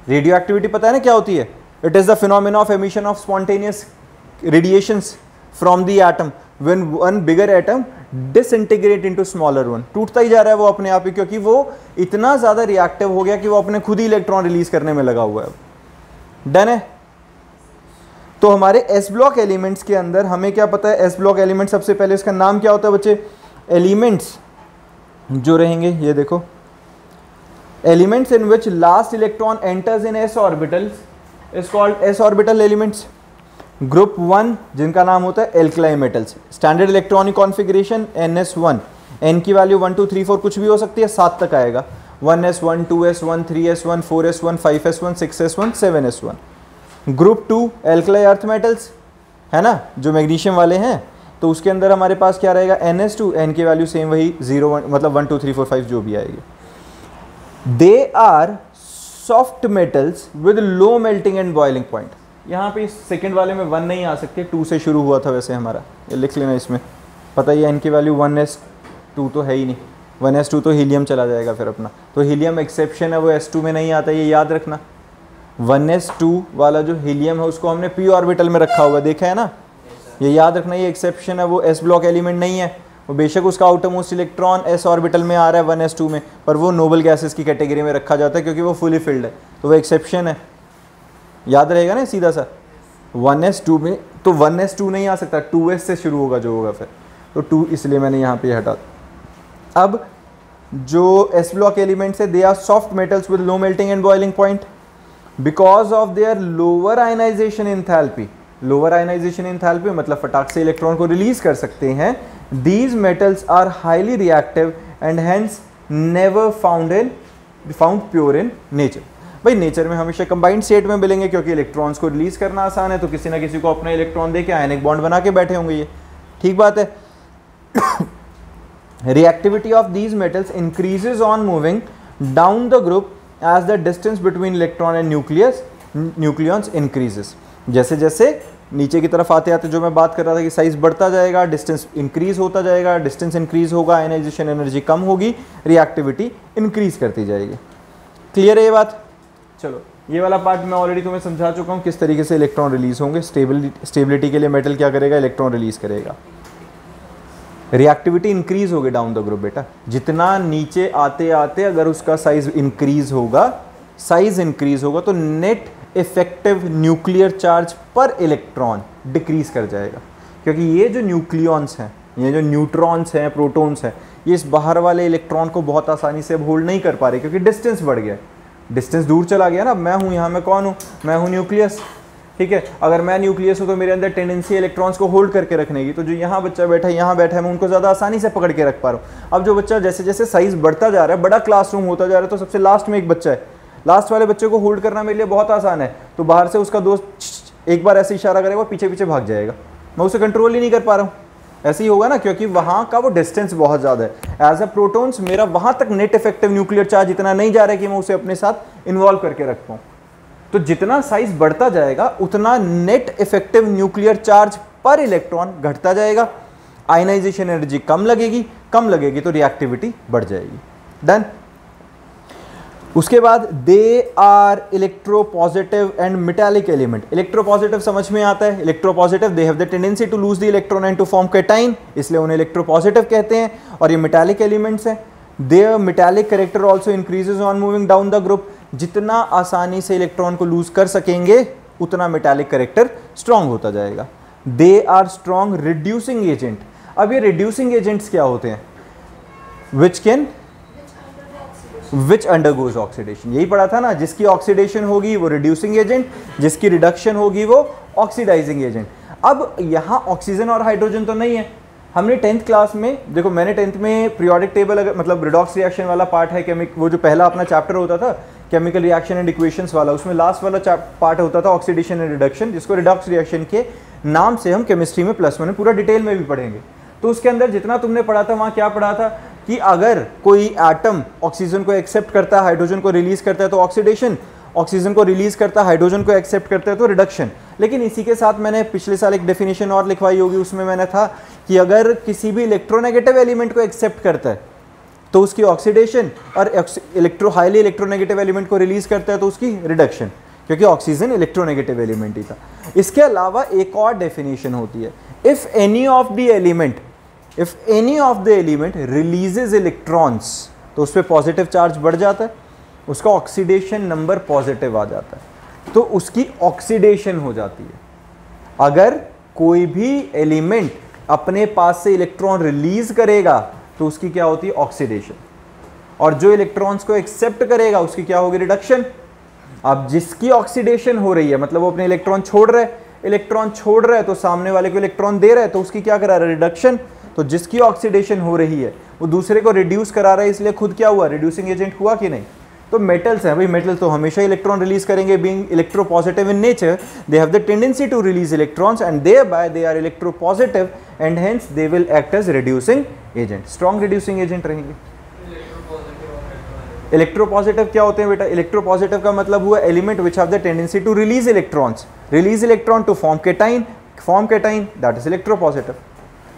रेडियो एक्टिविटी पता है ना क्या होती है? It is the phenomena of emission of spontaneous radiations from the atom when one bigger atom disintegrate into smaller one. टूटता ही जा रहा है वो अपने आप ही, क्योंकि वो इतना ज्यादा रिएक्टिव हो गया कि वो अपने खुद ही इलेक्ट्रॉन रिलीज करने में लगा हुआ है। डन है? तो हमारे एस ब्लॉक एलिमेंट्स के अंदर हमें क्या पता है? एस ब्लॉक एलिमेंट सबसे पहले इसका नाम क्या होता है बच्चे? एलिमेंट्स जो रहेंगे, ये देखो, elements in which last electron enters in s orbitals is called s orbital elements. Group 1 जिनका नाम होता है alkaline metals. Standard electronic configuration NS1। N की वैल्यू 1 2 3 4 कुछ भी हो सकती है, 7 तक आएगा। 1s1 2s1 3s1 4s1 5s1 6s1 7s1। Group 2 alkali earth metals है ना, जो मैग्नीशियम वाले हैं, तो उसके अंदर हमारे पास क्या रहेगा? NS2। एन की वैल्यू सेम वही 0 1 मतलब 1 2 3 4 5 जो भी आएगी। They are soft metals with low melting and boiling point. यहाँ पे सेकंड वाले में 1 नहीं आ सकते, 2 से शुरू हुआ था वैसे हमारा, ये लिख लेना इसमें। पता ही है इनकी वैल्यू 1s2 तो है ही नहीं, 1s2 तो हीलियम चला जाएगा फिर अपना, तो हीलियम एक्सेप्शन है, वो s2 में नहीं आता, ये याद रखना। 1s2 वाला जो हीलियम है उसको हमने p ऑर्बिटल में रखा हुआ देखा है ना, ये याद रखना, ये एक्सेप्शन है, वो s ब्लॉक एलिमेंट नहीं है। वो बेशक उसका outer most electron s orbital में आ रहा है 1s2 में, पर वो नोबल गैसेस की कैटेगरी में रखा जाता है क्योंकि वो फुली फिल्ड है, तो वो एक्सेप्शन है। याद रहेगा ना सीधा सा। 1s2 में तो 1s2 नहीं आ सकता, 2s से शुरू होगा जो होगा फिर, तो 2 इसलिए मैंने यहाँ पे हटा। अब जो s ब्लॉक एलिमेंट्स है, they are soft metals with low melting and boiling point because of their lower ionisation enthalpy. Lower ionisation enthalpy मतलब फटाक से इलेक्ट्रॉन को रिलीज कर सकते हैं। These metals are highly reactive and hence never found pure in nature. भाई nature में हमेशा कंबाइंड स्टेट में मिलेंगे क्योंकि इलेक्ट्रॉन्स को रिलीज करना आसान है, तो किसी ना किसी को अपना इलेक्ट्रॉन देके आयनिक बॉन्ड बना के बैठे होंगे, ये ठीक बात है। Reactivity of these metals increases on moving down the group as the distance between electron and nucleons increases. जैसे जैसे नीचे की तरफ आते आते जो मैं बात कर रहा था कि साइज बढ़ता जाएगा, डिस्टेंस इंक्रीज होता जाएगा, डिस्टेंस इंक्रीज होगा, आयनाइजेशन एनर्जी कम होगी, रिएक्टिविटी इंक्रीज करती जाएगी। क्लियर है ये बात? चलो ये वाला पार्ट मैं ऑलरेडी तुम्हें समझा चुका हूँ किस तरीके से इलेक्ट्रॉन रिलीज होंगे। स्टेबिलिटी के लिए मेटल क्या करेगा? इलेक्ट्रॉन रिलीज करेगा। रिएक्टिविटी इंक्रीज होगी डाउन द ग्रुप बेटा, जितना नीचे आते आते अगर उसका साइज इंक्रीज होगा तो नेट इफेक्टिव न्यूक्लियर चार्ज पर इलेक्ट्रॉन डिक्रीज कर जाएगा, क्योंकि ये जो न्यूक्लियॉन्स हैं, ये जो न्यूट्रॉन्स हैं, प्रोटॉन्स हैं, ये इस बाहर वाले इलेक्ट्रॉन को बहुत आसानी से होल्ड नहीं कर पा रहे क्योंकि डिस्टेंस बढ़ गया, डिस्टेंस दूर चला गया ना। मैं हूँ यहाँ, मैं कौन हूँ? मैं हूँ न्यूक्लियस, ठीक है। अगर मैं न्यूक्लियस हूँ तो मेरे अंदर टेंडेंसी इलेक्ट्रॉन्स को होल्ड करके रखने की, तो जो यहाँ बच्चा बैठा है, यहाँ बैठा है, मैं उनको ज़्यादा आसानी से पकड़ के रख पा रहा हूँ। अब जो बच्चा जैसे जैसे साइज बढ़ता जा रहा है, बड़ा क्लासरूम होता जा रहा है, तो सबसे लास्ट में एक बच्चा है, लास्ट वाले बच्चे को होल्ड करना मेरे लिए बहुत आसान है, तो बाहर से उसका दोस्त एक बार ऐसे इशारा करेगा, पीछे पीछे भाग जाएगा, मैं उसे कंट्रोल ही नहीं कर पा रहा हूँ। ऐसे ही होगा ना, क्योंकि वहाँ का वो डिस्टेंस बहुत ज़्यादा है। एज अ प्रोटॉन्स मेरा वहाँ तक नेट इफेक्टिव न्यूक्लियर चार्ज इतना नहीं जा रहा है कि मैं उसे अपने साथ इन्वॉल्व करके रख पाऊँ। तो जितना साइज बढ़ता जाएगा उतना नेट इफेक्टिव न्यूक्लियर चार्ज पर इलेक्ट्रॉन घटता जाएगा, आयनाइजेशन एनर्जी कम लगेगी तो रिएक्टिविटी बढ़ जाएगी। डन। उसके बाद they are electropositive and metallic element. Electropositive समझ में आता है, electropositive they have the tendency to lose the electron and to form cation, इसलिए उन्हें इलेक्ट्रोपॉजिटिव कहते हैं। और ये मेटालिक एलिमेंट्स हैं। Their metallic character also increases on moving down the group, जितना आसानी से इलेक्ट्रॉन को लूज कर सकेंगे उतना मेटालिक कैरेक्टर स्ट्रांग होता जाएगा। They are strong reducing agent. अब ये रिड्यूसिंग एजेंट्स क्या होते हैं? विच अंडरगोज ऑक्सीडेशन, यही पढ़ा था ना, जिसकी ऑक्सीडेशन होगी वो रिड्यूसिंग एजेंट, जिसकी रिडक्शन होगी वो ऑक्सीडाइजिंग एजेंट। अब यहाँ ऑक्सीजन और हाइड्रोजन तो नहीं है। हमने 10th क्लास में, देखो मैंने 10th में पीरियोडिक टेबल, अगर मतलब रिडॉक्स रिएक्शन वाला पार्ट है, वो जो पहला अपना चैप्टर होता था केमिकल रिएक्शन एंड इक्वेशंस वाला, उसमें लास्ट वाला पार्ट होता था ऑक्सीडेशन एंड रिडक्शन, जिसको रिडॉक्स रिएक्शन के नाम से हम केमिस्ट्री में +1 में पूरा डिटेल में भी पढ़ेंगे। तो उसके अंदर जितना तुमने पढ़ा था वहाँ क्या पढ़ा था कि अगर कोई एटम ऑक्सीजन को एक्सेप्ट करता है, हाइड्रोजन को रिलीज करता है तो ऑक्सीडेशन, ऑक्सीजन को रिलीज करता है, हाइड्रोजन को एक्सेप्ट करता है तो रिडक्शन। लेकिन इसी के साथ मैंने पिछले साल एक डेफिनेशन और लिखवाई होगी, उसमें मैंने था कि अगर किसी भी इलेक्ट्रोनेगेटिव एलिमेंट को एक्सेप्ट करता है तो उसकी ऑक्सीडेशन, और हाईली इलेक्ट्रोनेगेटिव एलिमेंट को रिलीज करता है तो उसकी रिडक्शन, क्योंकि ऑक्सीजन इलेक्ट्रोनेगेटिव एलिमेंट ही था। इसके अलावा एक और डेफिनेशन होती है, if any of the element releases electrons, तो उस पर पॉजिटिव चार्ज बढ़ जाता है, उसका ऑक्सीडेशन नंबर पॉजिटिव आ जाता है, तो उसकी ऑक्सीडेशन हो जाती है। अगर कोई भी एलिमेंट अपने पास से इलेक्ट्रॉन रिलीज करेगा तो उसकी क्या होती है? ऑक्सीडेशन। और जो इलेक्ट्रॉन्स को एक्सेप्ट करेगा उसकी क्या होगी? रिडक्शन। अब जिसकी ऑक्सीडेशन हो रही है, मतलब वो अपने इलेक्ट्रॉन छोड़ रहा है तो सामने वाले को इलेक्ट्रॉन दे रहा है, तो उसकी क्या करा रहा है? रिडक्शन। तो जिसकी ऑक्सीडेशन हो रही है वो दूसरे को रिड्यूस करा रहा है, इसलिए खुद क्या हुआ? रिड्यूसिंग एजेंट हुआ कि नहीं? तो मेटल्स हैं भाई, मेटल तो हमेशा इलेक्ट्रॉन रिलीज करेंगे, being electropositive in nature, they have the tendency to release electrons and thereby they are electropositive and hence they will act as reducing agent, strong reducing agent रहेंगे। Electropositive क्या होते हैं बेटा? Electropositive का मतलब हुआ element which have the tendency to release electrons, release electron to form cation, that is electropositive.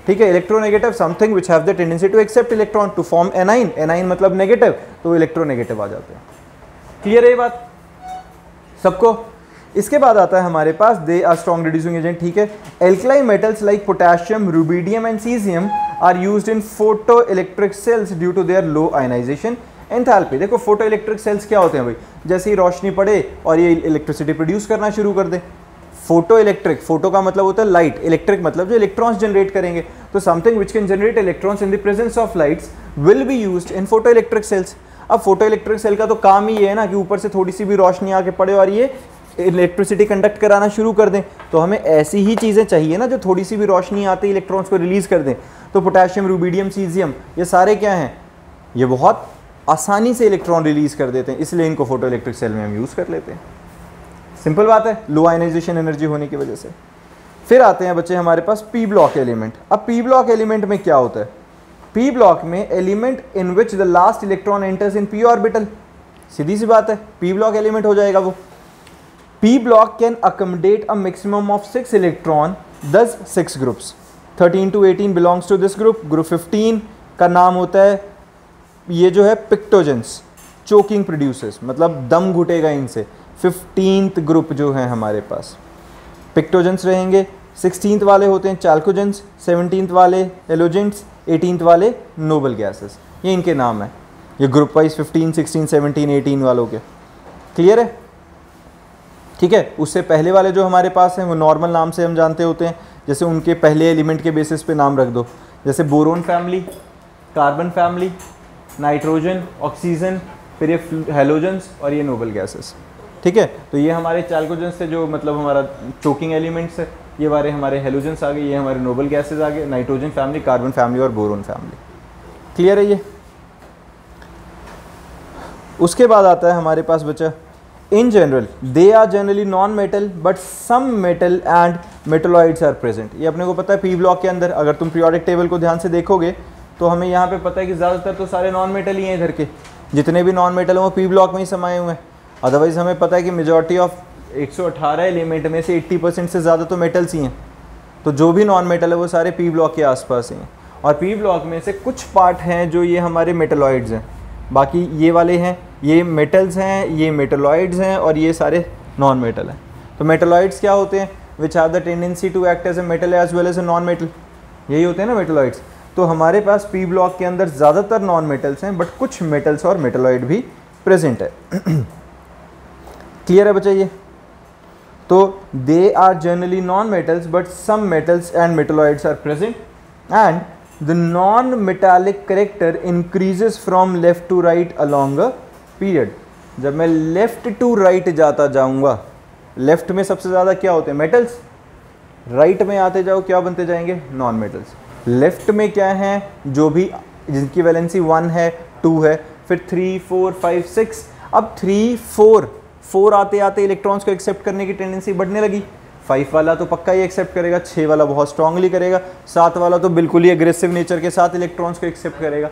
ठीक है। Electronegative something which have the tendency to accept electron to form anion, anion मतलब नेगेटिव, तो electronegative आ जाते हैं। Clear है ये बात सबको? इसके बाद आता है हमारे पास they are strong reducing agent. ठीक है। Alkaline metals like potassium, rubidium and caesium are used in photoelectric cells due to their low ionisation enthalpy. देखो फोटो इलेक्ट्रिक सेल्स क्या होते हैं भाई? जैसे ही रोशनी पड़े और ये इलेक्ट्रिसिटी प्रोड्यूस करना शुरू कर दे। फोटो इलेक्ट्रिक, फोटो का मतलब होता है लाइट, इलेक्ट्रिक मतलब जो इलेक्ट्रॉन्स जनरेट करेंगे, तो something which can generate electrons in the presence of lights will be used in photoelectric sales. अब फोटो इलेक्ट्रिक सेल का तो काम ही ये है ना कि ऊपर से थोड़ी सी भी रोशनी आके पड़े और ये इलेक्ट्रिसिटी कंडक्ट कराना शुरू कर दें, तो हमें ऐसी ही चीज़ें चाहिए ना जो थोड़ी सी भी रोशनी आते ही इलेक्ट्रॉन्स को रिलीज कर दें। तो पोटेशियम, रुबिडियम, सीजियम, ये सारे क्या हैं? ये बहुत आसानी से इलेक्ट्रॉन रिलीज कर देते हैं, इसलिए इनको फोटो इलेक्ट्रिक सेल में हम यूज़ कर लेते हैं। सिंपल बात है, लो आयनाइजेशन एनर्जी होने की वजह से। फिर आते हैं बच्चे हमारे पास पी ब्लॉक एलिमेंट। अब पी ब्लॉक एलिमेंट में क्या होता है? पी ब्लॉक में element in which the last electron enters in P orbital, सीधी सी बात है, पी ब्लॉक एलिमेंट हो जाएगा वो। P block can accommodate a maximum of 6 electron, thus 6 groups. 13 to 18 belongs to this group. Group 15 का नाम होता है, ये जो है पिक्टोजेंस, चोकिंग प्रोड्यूसर्स, मतलब दम घुटेगा इनसे। 15th ग्रुप जो है हमारे पास पिक्टोजेंस रहेंगे। 16th वाले होते हैं चाल्कोजेंस, 17th वाले एलोजेंट्स, 18th वाले नोबल गैसेस। ये इनके नाम है, ये ग्रुप वाइज 15, 16, 17, 18 वालों के। क्लियर है? ठीक है। उससे पहले वाले जो हमारे पास हैं वो नॉर्मल नाम से हम जानते होते हैं, जैसे उनके पहले एलिमेंट के बेसिस पे नाम रख दो, जैसे boron family, carbon family, nitrogen, oxygen, फिर ये हेलोजेंस और ये नोबल गैसेस। ठीक है। तो ये हमारे चाल्कोजेंस से जो मतलब हमारा चोकिंग एलिमेंट्स है, ये वाले हमारे हेलोजेंस आ गए, ये हमारे नोबल गैसेस आ गए, नाइट्रोजन फैमिली, कार्बन फैमिली और बोरोन फैमिली। क्लियर है ये? उसके बाद आता है हमारे पास बचा in general they are generally non metal but some metal and metalloids are present. ये अपने को पता है पी ब्लॉक के अंदर, अगर तुम पीरियोडिक टेबल को ध्यान से देखोगे तो हमें यहाँ पे पता है कि ज़्यादातर तो सारे नॉन मेटल ही हैं इधर के, जितने भी नॉन मेटल हैं वो पी ब्लॉक में ही समाये हुए हैं। अदरवाइज हमें पता है कि मेजॉरिटी ऑफ 118 एलिमेंट में से 80% से ज़्यादा तो मेटल्स ही हैं, तो जो भी नॉन मेटल है वो सारे पी ब्लॉक के आसपास ही हैं। और पी ब्लॉक में से कुछ पार्ट हैं जो ये हमारे मेटलॉइड्स हैं। बाकी ये वाले हैं, ये मेटल्स हैं, ये मेटलॉइड्स हैं और ये सारे नॉन मेटल हैं। तो मेटलॉइड्स क्या होते हैं? Which have the tendency to act as a metal as well as a non metal, यही होते हैं ना मेटलॉइड्स। तो हमारे पास पी ब्लॉक के अंदर ज़्यादातर नॉन मेटल्स हैं, बट कुछ मेटल्स और मेटलॉइड भी प्रेजेंट है। क्लियर है बच्चा ये? तो they are generally non metals but some metals and metalloids are present and the non metallic character increases from left to right along a period. जब मैं लेफ्ट टू राइट जाता जाऊंगा, लेफ्ट में सबसे ज़्यादा क्या होते हैं? मेटल्स। राइट में आते जाओ क्या बनते जाएंगे? Non metals. लेफ्ट में क्या है? जो भी जिनकी वैलेंसी 1 है, 2 है, फिर 3, 4, 5, 6। अब 3, 4 आते आते इलेक्ट्रॉन्स को एक्सेप्ट करने की टेंडेंसी बढ़ने लगी। 5 वाला तो पक्का ही एक्सेप्ट करेगा, 6 वाला बहुत स्ट्रांगली करेगा, 7 वाला तो बिल्कुल ही एग्रेसिव नेचर के साथ इलेक्ट्रॉन्स को एक्सेप्ट करेगा।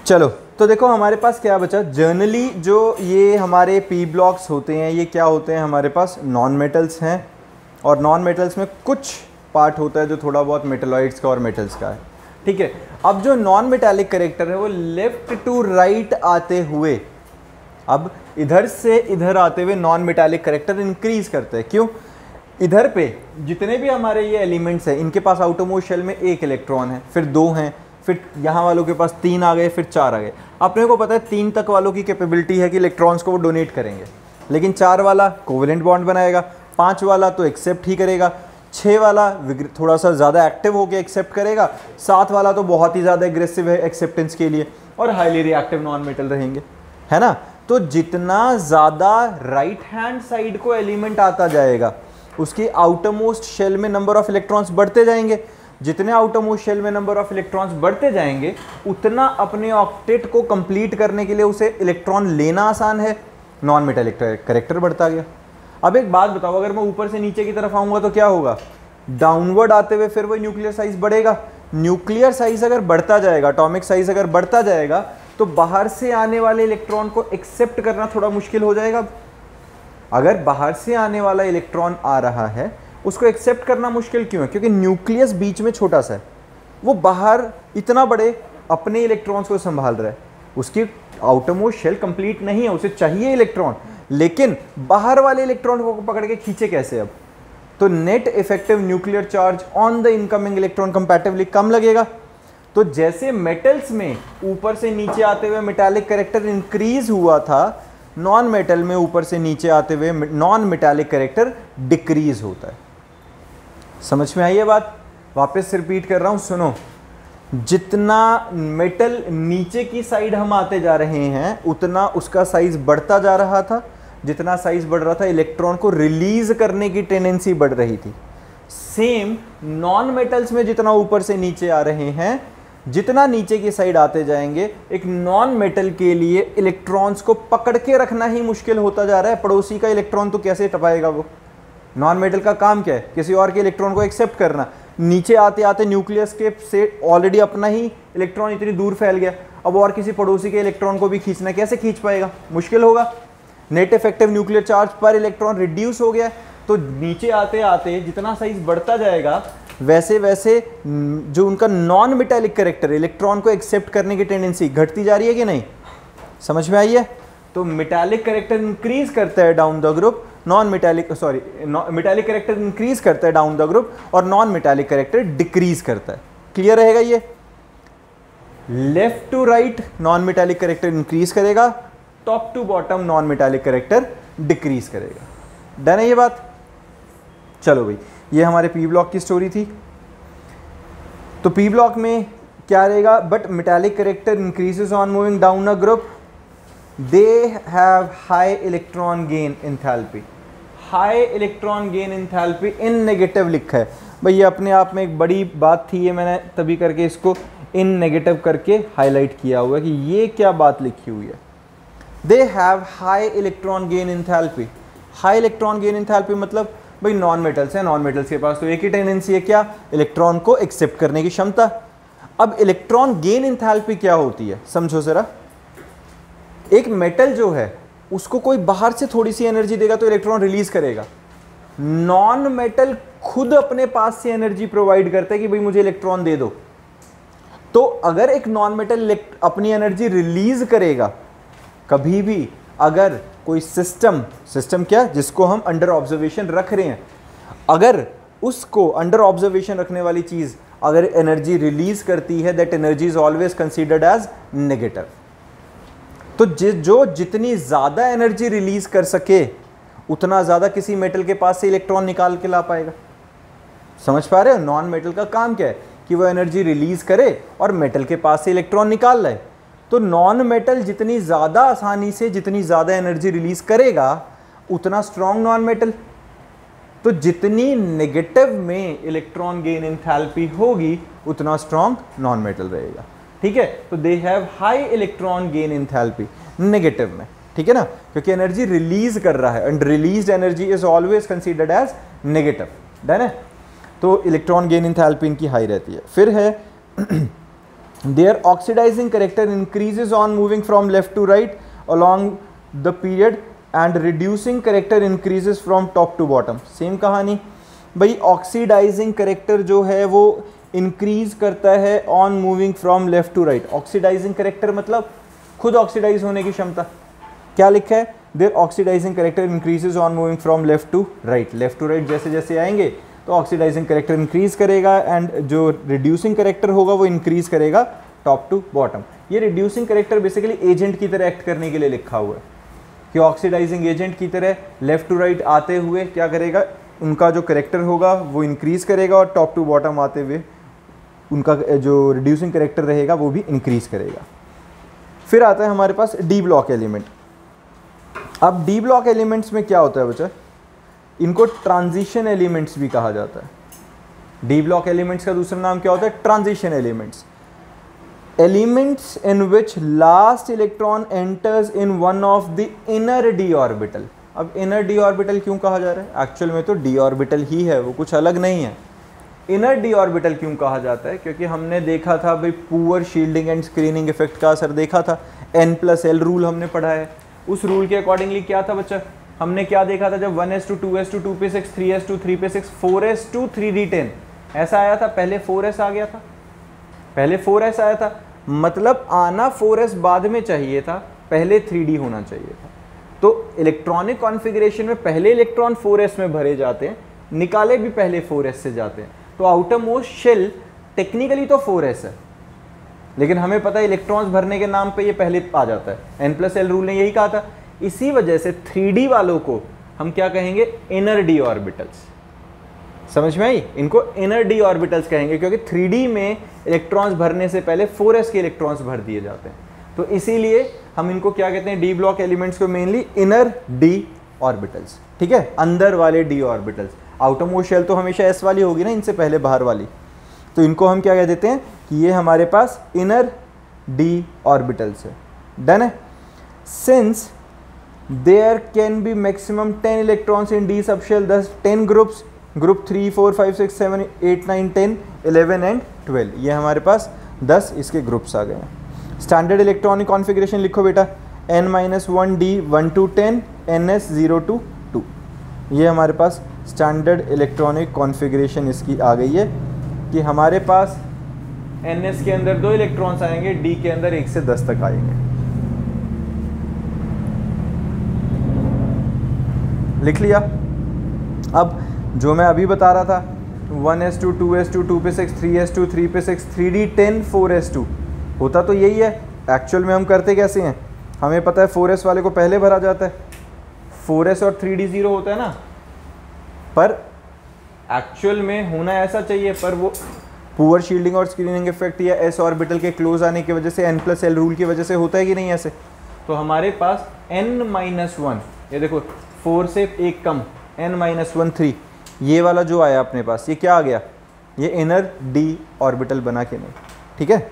चलो तो देखो हमारे पास क्या बचा। जनरली जो ये हमारे पी ब्लॉक्स होते हैं ये क्या होते हैं? हमारे पास नॉन मेटल्स हैं और नॉन मेटल्स में कुछ पार्ट होता है जो थोड़ा बहुत मेटलॉइड्स का और मेटल्स का है, ठीक है। अब जो नॉन मेटालिक करेक्टर है वो लेफ्ट टू राइट आते हुए, अब इधर से इधर आते हुए नॉन मेटालिक करेक्टर इंक्रीज करते हैं। क्यों? इधर पे जितने भी हमारे ये एलिमेंट्स हैं इनके पास आउटरमोस्ट शेल में 1 इलेक्ट्रॉन है, फिर 2 हैं, फिर यहाँ वालों के पास 3 आ गए, फिर 4 आ गए। अपने को पता है 3 तक वालों की कैपेबिलिटी है कि इलेक्ट्रॉन्स को वो डोनेट करेंगे, लेकिन 4 वाला कोवेलेंट बॉन्ड बनाएगा, 5 वाला तो एक्सेप्ट ही करेगा, 6 वाला थोड़ा सा ज़्यादा एक्टिव होकर एक्सेप्ट करेगा, 7 वाला तो बहुत ही ज़्यादा एग्रेसिव है एक्सेप्टेंस के लिए और हाईली रिएक्टिव नॉन मेटल रहेंगे, है ना। तो जितना ज़्यादा राइट हैंड साइड को एलिमेंट आता जाएगा उसकी आउटरमोस्ट शेल में नंबर ऑफ इलेक्ट्रॉन्स बढ़ते जाएंगे। जितने आउटरमोस्ट शेल में नंबर ऑफ इलेक्ट्रॉन्स बढ़ते जाएंगे उतना अपने ऑक्टेट को कंप्लीट करने के लिए उसे इलेक्ट्रॉन लेना आसान है, नॉन मेटालिक करेक्टर बढ़ता गया। अब एक बात बताओ, अगर मैं ऊपर से नीचे की तरफ आऊँगा तो क्या होगा? डाउनवर्ड आते हुए फिर वही न्यूक्लियर साइज बढ़ेगा। न्यूक्लियर साइज अगर बढ़ता जाएगा, एटॉमिक साइज अगर बढ़ता जाएगा तो बाहर से आने वाले इलेक्ट्रॉन को एक्सेप्ट करना थोड़ा मुश्किल हो जाएगा। अगर बाहर से आने वाला इलेक्ट्रॉन आ रहा है उसको एक्सेप्ट करना मुश्किल क्यों है? क्योंकि न्यूक्लियस बीच में छोटा सा है, वो बाहर इतना बड़े अपने इलेक्ट्रॉन्स को संभाल रहा है, उसकी आउटरमोस्ट शेल कंप्लीट नहीं है, उसे चाहिए इलेक्ट्रॉन, लेकिन बाहर वाले इलेक्ट्रॉन को पकड़ के खींचे कैसे? अब तो net effective nuclear charge on the incoming electron comparatively कम लगेगा। तो जैसे मेटल्स में ऊपर से नीचे आते हुए मेटालिक करेक्टर इंक्रीज हुआ था, नॉन मेटल में ऊपर से नीचे आते हुए नॉन मेटालिक करेक्टर डिक्रीज होता है। समझ में आई ये बात? वापस रिपीट कर रहा हूं, सुनो। जितना मेटल नीचे की साइड हम आते जा रहे हैं उतना उसका साइज बढ़ता जा रहा था, जितना साइज बढ़ रहा था इलेक्ट्रॉन को रिलीज करने की टेंडेंसी बढ़ रही थी। सेम नॉन मेटल्स में जितना ऊपर से नीचे आ रहे हैं, जितना नीचे की साइड आते जाएंगे, एक नॉन मेटल के लिए इलेक्ट्रॉन्स को पकड़ के रखना ही मुश्किल होता जा रहा है। पड़ोसी का इलेक्ट्रॉन तो कैसे टपाएगा वो? नॉन मेटल का काम क्या है? किसी और के इलेक्ट्रॉन को एक्सेप्ट करना। नीचे आते आते न्यूक्लियस के से ऑलरेडी अपना ही इलेक्ट्रॉन इतनी दूर फैल गया, अब और किसी पड़ोसी के इलेक्ट्रॉन को भी खींचना, कैसे खींच पाएगा? मुश्किल होगा। नेट इफेक्टिव न्यूक्लियर चार्ज पर इलेक्ट्रॉन रिड्यूस हो गया, तो नीचे आते आते जितना साइज बढ़ता जाएगा वैसे वैसे जो उनका नॉन मेटालिक करेक्टर इलेक्ट्रॉन को एक्सेप्ट करने की टेंडेंसी घटती जा रही है कि नहीं? समझ में आई है? तो मेटालिक करेक्टर इंक्रीज करता है down the group, metallic character increase करता है डाउन द ग्रुप और नॉन मेटालिक करेक्टर डिक्रीज करता है। क्लियर रहेगा ये? Left to right non metallic character increase करेगा, top to bottom non metallic character decrease करेगा। डन है ये बात? चलो भाई, ये हमारे पी ब्लॉक की स्टोरी थी। तो पी ब्लॉक में क्या रहेगा? But metallic character increases on moving down a group, they have high electron gain enthalpy. High electron gain enthalpy in negative लिखा है भाई, ये अपने आप में एक बड़ी बात थी, ये मैंने तभी करके इसको इन नेगेटिव करके हाईलाइट किया हुआ है कि ये क्या बात लिखी हुई है। They have high electron gain enthalpy. High electron gain enthalpy मतलब भाई नॉन मेटल्स हैं, नॉन मेटल्स के पास तो एक ही टेंडेंसी है, क्या? इलेक्ट्रॉन को एक्सेप्ट करने की क्षमता। अब इलेक्ट्रॉन गेन एंथैल्पी क्या होती है समझो जरा। एक मेटल जो है उसको कोई बाहर से थोड़ी सी एनर्जी देगा तो इलेक्ट्रॉन रिलीज करेगा। नॉन मेटल खुद अपने पास से एनर्जी प्रोवाइड करता है कि भाई मुझे इलेक्ट्रॉन दे दो। तो अगर एक नॉन मेटल अपनी एनर्जी रिलीज करेगा, कभी भी अगर कोई सिस्टम क्या, जिसको हम अंडर ऑब्जर्वेशन रख रहे हैं, अगर उसको अंडर ऑब्जर्वेशन रखने वाली चीज अगर एनर्जी रिलीज करती है, that energy is always considered as negative. तो जो जितनी ज्यादा एनर्जी रिलीज कर सके उतना ज्यादा किसी मेटल के पास से इलेक्ट्रॉन निकाल के ला पाएगा। समझ पा रहे हो? नॉन मेटल का काम क्या है कि वो एनर्जी रिलीज करे और मेटल के पास से इलेक्ट्रॉन निकाल लाए। तो नॉन मेटल जितनी ज़्यादा आसानी से जितनी ज़्यादा एनर्जी रिलीज करेगा उतना स्ट्रॉन्ग नॉन मेटल। तो जितनी नेगेटिव में इलेक्ट्रॉन गेन एंथैल्पी होगी उतना स्ट्रॉन्ग नॉन मेटल रहेगा। ठीक है, तो they have high electron gain enthalpy negative में। ठीक है ना, क्योंकि एनर्जी रिलीज कर रहा है and released energy is always considered as negative. Done है, तो इलेक्ट्रॉन गेन एंथैल्पी इनकी हाई रहती है। फिर है their oxidizing character increases on moving from left to right along the period and reducing character increases from top to bottom। Same कहानी भाई, oxidising character जो है वो इंक्रीज करता है on moving from left to right. Oxidising character मतलब खुद oxidise होने की क्षमता। क्या लिखा है? Their oxidising character increases on moving from left to right. Left to right जैसे जैसे आएंगे तो ऑक्सीडाइजिंग करेक्टर इंक्रीज करेगा एंड जो रिड्यूसिंग करेक्टर होगा वो इंक्रीज करेगा टॉप टू बॉटम। ये रिड्यूसिंग करेक्टर बेसिकली एजेंट की तरह एक्ट करने के लिए लिखा हुआ है कि ऑक्सीडाइजिंग एजेंट की तरह लेफ्ट टू राइट आते हुए क्या करेगा, उनका जो करेक्टर होगा वो इंक्रीज करेगा और टॉप टू बॉटम आते हुए उनका जो रिड्यूसिंग करेक्टर रहेगा वो भी इंक्रीज करेगा। फिर आता है हमारे पास डी ब्लॉक एलिमेंट। अब डी ब्लॉक एलिमेंट्स में क्या होता है बच्चा, इनको ट्रांजिशन एलिमेंट्स भी कहा जाता है। डी ब्लॉक एलिमेंट्स का दूसरा नाम क्या होता है? Transition elements. Elements in which last electron enters in one of the inner D orbital. अब इनर डी ऑर्बिटल क्यों कहा जा रहा है? एक्चुअल में तो डी ऑर्बिटल ही है, वो कुछ अलग नहीं है। इनर डी ऑर्बिटल क्यों कहा जाता है? क्योंकि हमने देखा था भाई poor shielding and screening effect का असर देखा था, n+l रूल हमने पढ़ा है। उस रूल के अकॉर्डिंगली क्या था बच्चा, हमने क्या देखा था जब 1s2 2s2 2p6 3s2 3p6 4s2 3d10 ऐसा आया था, पहले 4s आ गया था, पहले 4s आया था, मतलब आना 4s बाद में चाहिए था, पहले 3d होना चाहिए था। तो इलेक्ट्रॉनिक कॉन्फ़िगरेशन में पहले इलेक्ट्रॉन 4s में भरे जाते हैं, निकाले भी पहले 4s से जाते हैं। तो आउटर मोस्ट शेल टेक्निकली तो 4s है, लेकिन हमें पता है इलेक्ट्रॉन्स भरने के नाम पे ये पहले आ जाता है। n+l रूल ने यही कहा था। इसी वजह से 3d वालों को हम क्या कहेंगे? Inner d orbitals. समझ में आई? इनको इनर डी ऑर्बिटल्स कहेंगे क्योंकि 3d में इलेक्ट्रॉन्स भरने से पहले 4s के इलेक्ट्रॉन्स भर दिए जाते हैं। तो इसीलिए हम इनको क्या कहते हैं? डी ब्लॉक एलिमेंट्स को मेनली इनर डी ऑर्बिटल्स। ठीक है, अंदर वाले d orbitals. Outermost shell तो हमेशा एस वाली होगी ना, इनसे पहले बाहर वाली, तो इनको हम क्या कह देते हैं कि ये हमारे पास इनर डी ऑर्बिटल्स है। डन है। Since there can be maximum 10 electrons in d subshell, thus 10 groups, group 3 4 5 6 7 8 9 10 11 and 12, ये हमारे पास 10 इसके ग्रुप्स आ गए हैं। स्टैंडर्ड इलेक्ट्रॉनिक कॉन्फ़िगरेशन लिखो बेटा, n-1d 1 to 10 ns 0 to 2, ये हमारे पास स्टैंडर्ड इलेक्ट्रॉनिक कॉन्फ़िगरेशन इसकी आ गई है कि हमारे पास ns के अंदर 2 इलेक्ट्रॉन्स आएंगे, d के अंदर 1 से 10 तक आएंगे। लिख लिया। अब जो मैं अभी बता रहा था 1s2 2s2 2p6 3s2 3p6 3d10 4s2 होता तो यही है। एक्चुअल में हम करते कैसे हैं? हमें पता है 4s वाले को पहले भरा जाता है, 4s और 3d 0 होता है ना, पर एक्चुअल में होना ऐसा चाहिए, पर वो पुअर शील्डिंग और स्क्रीनिंग इफेक्ट या s ऑर्बिटल के क्लोज आने की वजह से n+l रूल की वजह से होता है कि नहीं ऐसे। तो हमारे पास n-1, ये देखो 4 से 1 कम, n-1 3, ये वाला जो आया अपने पास, ये क्या आ गया? ये इनर डी ऑर्बिटल बना के नहीं। ठीक है।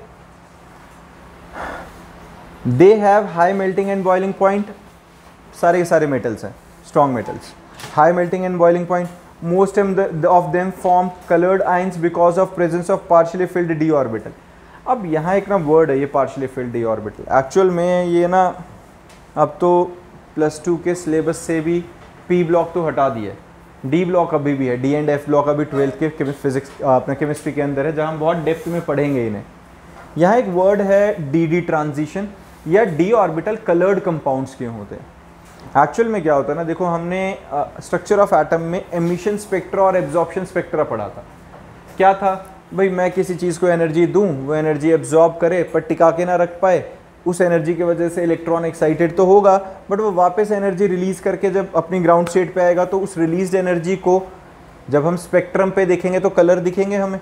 They have high melting and boiling point, सारे के सारे मेटल्स हैं, strong metals, high melting and boiling point. Most of them form coloured ions because of presence of partially filled d orbital. अब यहाँ एक ना वर्ड है ये partially filled d orbital, actual में ये ना अब तो +2 के सिलेबस से भी पी ब्लॉक तो हटा दिया है, डी ब्लॉक अभी भी है, डी एंड एफ ब्लॉक अभी 12th के फिजिक्स अपने केमिस्ट्री के अंदर है, जहाँ हम बहुत डेप्थ में पढ़ेंगे इन्हें। यहाँ एक वर्ड है डी ट्रांजिशन या डी ऑर्बिटल कलर्ड कंपाउंड्स क्यों होते हैं। एक्चुअल में क्या होता है ना, देखो हमने स्ट्रक्चर ऑफ एटम में एमिशन स्पेक्ट्रा और एब्जॉर्प्शन स्पेक्ट्रा पढ़ा था। क्या था भाई, मैं किसी चीज़ को एनर्जी दूं, वो एनर्जी एब्जॉर्ब करे पर टिका के ना रख पाए, उस एनर्जी की वजह से इलेक्ट्रॉन एक्साइटेड तो होगा बट वो वापस एनर्जी रिलीज़ करके जब अपनी ग्राउंड स्टेट पे आएगा तो उस रिलीज्ड एनर्जी को जब हम स्पेक्ट्रम पे देखेंगे तो कलर दिखेंगे हमें।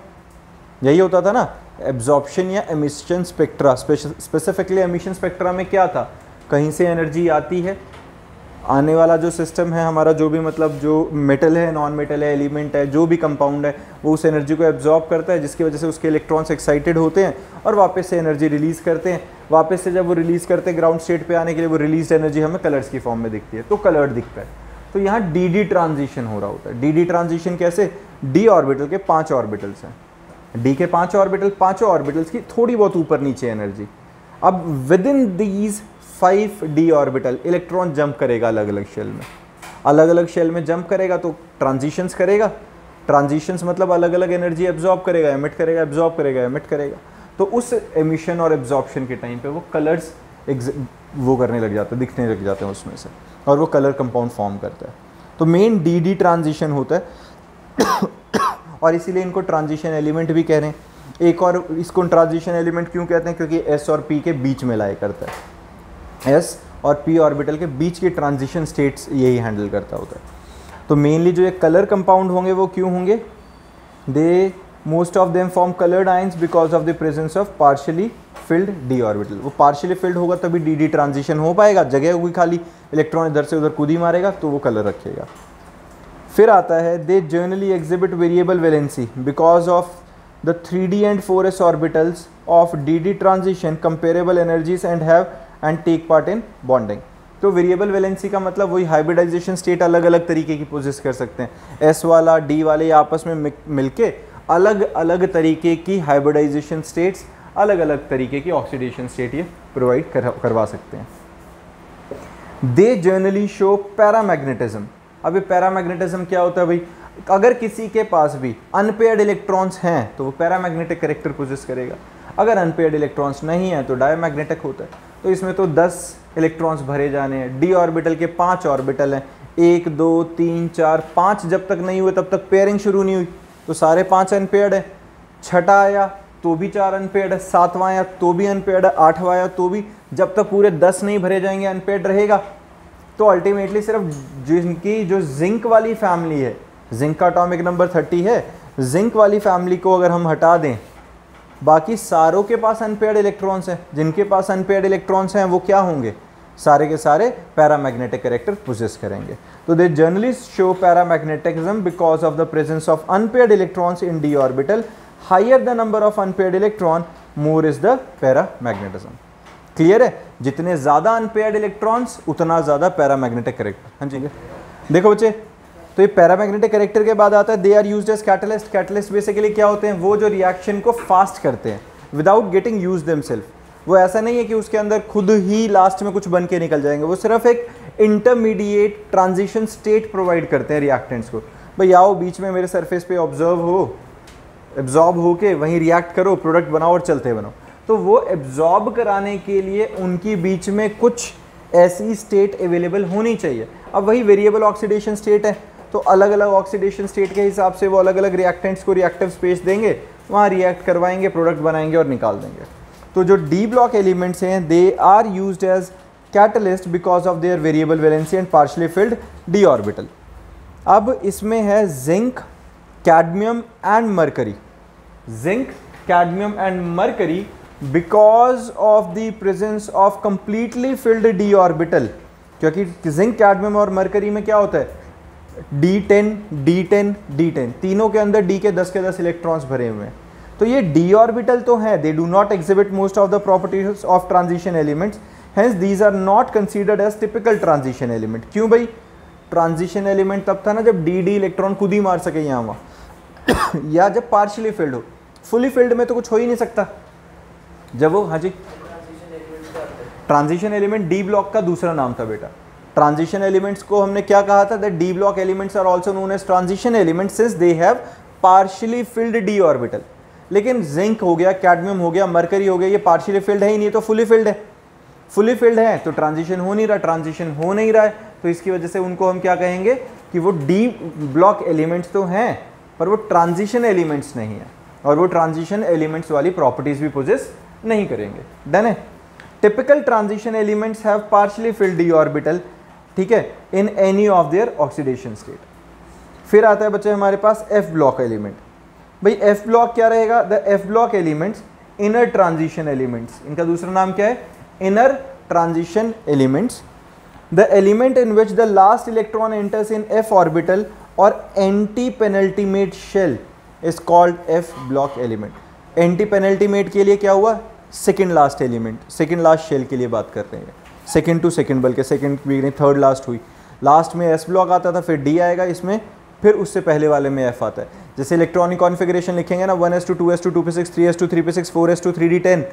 यही होता था ना एब्जॉर्प्शन या emission spectra. Specifically emission spectra में क्या था, कहीं से एनर्जी आती है, आने वाला जो सिस्टम है हमारा, जो भी मतलब जो मेटल है, नॉन मेटल है, एलिमेंट है, जो भी कंपाउंड है, वो उस एनर्जी को एब्जॉर्ब करता है जिसकी वजह से उसके इलेक्ट्रॉन्स एक्साइटेड होते हैं और वापस से एनर्जी रिलीज़ करते हैं। वापस से जब वो रिलीज़ करते हैं ग्राउंड स्टेट पे आने के लिए, वो रिलीज एनर्जी हमें कलर्स की फॉर्म में दिखती है, तो कलर्ड दिखता है। तो यहाँ डी ट्रांजिशन हो रहा होता है। डी ट्रांजिशन कैसे, डी ऑर्बिटल के 5 ऑर्बिटल्स हैं, डी के 5 ऑर्बिटल, पाँचों ऑर्बिटल्स की थोड़ी बहुत ऊपर नीचे एनर्जी। अब with in these 5 D orbital electron jump करेगा अलग अलग शेल में, अलग अलग शेल में जंप करेगा तो ट्रांजिशंस करेगा। ट्रांजिशंस मतलब अलग अलग एनर्जी एब्जॉर्ब करेगा, एमिट करेगा, एब्जॉर्ब करेगा, एमिट करेगा। तो उस एमिशन और एब्जॉर्प्शन के टाइम पे वो कलर्स वो करने लग जाते हैं, दिखने लग जाते हैं उसमें से, और वो कलर कंपाउंड फॉर्म करता है। तो मेन डी ट्रांजिशन होता है और इसीलिए इनको ट्रांजिशन एलिमेंट भी कह रहे हैं। एक और इसको ट्रांजिशन एलिमेंट क्यों कहते हैं, क्योंकि एस और पी के बीच में लाया करता है। एस और पी ऑर्बिटल के बीच के ट्रांजिशन स्टेट्स यही हैंडल करता होता है। तो मेनली जो ये कलर कंपाउंड होंगे वो क्यों होंगे, they most of them form coloured ions because of the presence of partially filled d orbital. वो पार्शियली फिल्ड होगा तभी डी ट्रांजिशन हो पाएगा, जगह होगी खाली, इलेक्ट्रॉन इधर से उधर कूदी मारेगा तो वो कलर रखेगा। फिर आता है they generally exhibit variable valency because of the 3d and 4s orbitals of d transition comparable energies and take part in bonding. तो वेरिएबल वैलेंसी का मतलब वही हाइब्रिडाइजेशन स्टेट अलग अलग तरीके की पोजेस कर सकते हैं। एस वाला डी वाले आपस में मिलके अलग अलग तरीके की हाइब्रिडाइजेशन स्टेट्स, अलग अलग तरीके की ऑक्सीडेशन स्टेट ये प्रोवाइड करवा सकते हैं। दे जनरली शो पैरामैग्नेटिज्म। अब ये पैरामैग्नेटिज्म क्या होता है भाई, अगर किसी के पास भी अनपेयर्ड इलेक्ट्रॉन्स हैं तो वो पैरामैग्नेटिक कैरेक्टर पोजेस करेगा, अगर अनपेयर्ड इलेक्ट्रॉन्स नहीं है तो डायमैग्नेटिक होता है। तो इसमें तो 10 इलेक्ट्रॉन्स भरे जाने हैं। डी ऑर्बिटल के 5 ऑर्बिटल हैं, 1 2 3 4 5 जब तक नहीं हुए तब तक पेयरिंग शुरू नहीं हुई, तो सारे 5 अनपेयर्ड है। छठा आया तो भी 4 अनपेयर्ड है, 7वां आया तो भी अनपेयर्ड है, 8वां आया तो भी, जब तक पूरे 10 नहीं भरे जाएंगे अनपेयर्ड रहेगा। तो अल्टीमेटली सिर्फ जिनकी जो जिंक वाली फैमिली है, जिंक का एटॉमिक नंबर 30 है, जिंक वाली फैमिली को अगर हम हटा दें, बाकी सारों के पास अनपेयर्ड इलेक्ट्रॉन्स हैं। जिनके पास अनपेयर्ड इलेक्ट्रॉन्स हैं वो क्या होंगे, सारे के सारे पैरामैग्नेटिक कैरेक्टर पोजेस करेंगे। तो they generally show paramagnetism because of the presence of unpaired electrons in d orbital. Higher the number of unpaired electron more is the paramagnetism. Clear है, जितने ज़्यादा अनपेयर्ड इलेक्ट्रॉन्स उतना ज़्यादा पैरामैग्नेटिक कैरेक्टर। हाँ जी, देखो बच्चे, तो ये पैरामैग्नेटिक कैरेक्टर के बाद आता है they are used as catalyst. Catalyst basically क्या होते हैं, वो जो रिएक्शन को फास्ट करते हैं विदाउट गेटिंग यूज देमसेल्फ। वो ऐसा नहीं है कि उसके अंदर खुद ही लास्ट में कुछ बन के निकल जाएंगे, वो सिर्फ एक इंटरमीडिएट ट्रांजिशन स्टेट प्रोवाइड करते हैं रिएक्टेंट्स को। भाई आओ बीच में मेरे सरफेस पे एब्जॉर्ब हो के वहीं रिएक्ट करो, प्रोडक्ट बनाओ और चलते बनो। तो वो एब्जॉर्ब कराने के लिए उनकी बीच में कुछ ऐसी स्टेट अवेलेबल होनी चाहिए। अब वही वेरिएबल ऑक्सीडेशन स्टेट है, तो अलग अलग ऑक्सीडेशन स्टेट के हिसाब से वो अलग अलग रिएक्टेंट्स को रिएक्टिव स्पेस देंगे, वहाँ रिएक्ट करवाएंगे, प्रोडक्ट बनाएंगे और निकाल देंगे। तो जो डी ब्लॉक एलिमेंट्स हैं they are used as catalyst because of their variable valency and partially filled d orbital. अब इसमें है zinc, cadmium and mercury. Zinc, cadmium and mercury because of the presence of completely filled d orbital. क्योंकि zinc, cadmium और mercury में क्या होता है, D10, D10, D10, तीनों के अंदर D के 10 इलेक्ट्रॉन्स भरे हुए हैं। तो ये डी ऑर्बिटल तो है, they do not exhibit most of the properties of transition elements, hence these are not considered as typical transition element. क्यों भाई, ट्रांजिशन एलिमेंट तब था ना जब डी इलेक्ट्रॉन खुद ही मार सके यहाँ वहाँ या जब पार्शियली फिल्ड हो। फुली फिल्ड में तो कुछ हो ही नहीं सकता जब वो, हाँ जी, ट्रांजिशन एलिमेंट डी ब्लॉक का दूसरा नाम था बेटा। ट्रांजिशन एलिमेंट्स को हमने क्या कहा था, that d block elements are also known as transition elements since they have partially filled d orbital. लेकिन जिंक हो गया, कैडमियम हो गया, मरकरी हो गया, ये पार्शियली फिल्ड है ही नहीं, तो फुली फिल्ड है। फुली फिल्ड है तो ट्रांजिशन हो नहीं रहा, ट्रांजिशन हो नहीं रहा है, तो इसकी वजह से उनको हम क्या कहेंगे कि वो डी ब्लॉक एलिमेंट्स तो हैं पर वो ट्रांजिशन एलिमेंट्स नहीं है, और वो ट्रांजिशन एलिमेंट्स वाली प्रॉपर्टीज भी पोजेस नहीं करेंगे। डन है। Typical transition elements have partially filled d orbital, ठीक है, in any of their oxidation state. फिर आता है बच्चे हमारे पास एफ ब्लॉक एलिमेंट। भाई एफ ब्लॉक क्या रहेगा? The F block elements inner transition elements, इनका दूसरा नाम क्या है? Inner transition elements. The element in which the last electron enters in F orbital और anti penultimate shell is called f block element. Anti penultimate के लिए क्या हुआ? Second last element, second last shell के लिए बात कर रहे हैं, सेकेंड टू सेकेंड, बल्कि सेकेंड भी नहीं, थर्ड लास्ट हुई। लास्ट में एस ब्लॉक आता था, फिर डी आएगा इसमें, फिर उससे पहले वाले में एफ आता है। जैसे इलेक्ट्रॉनिक कॉन्फ़िगरेशन लिखेंगे ना, 1s2 2s2 2p6 3s2 3p6 4s2 3d10,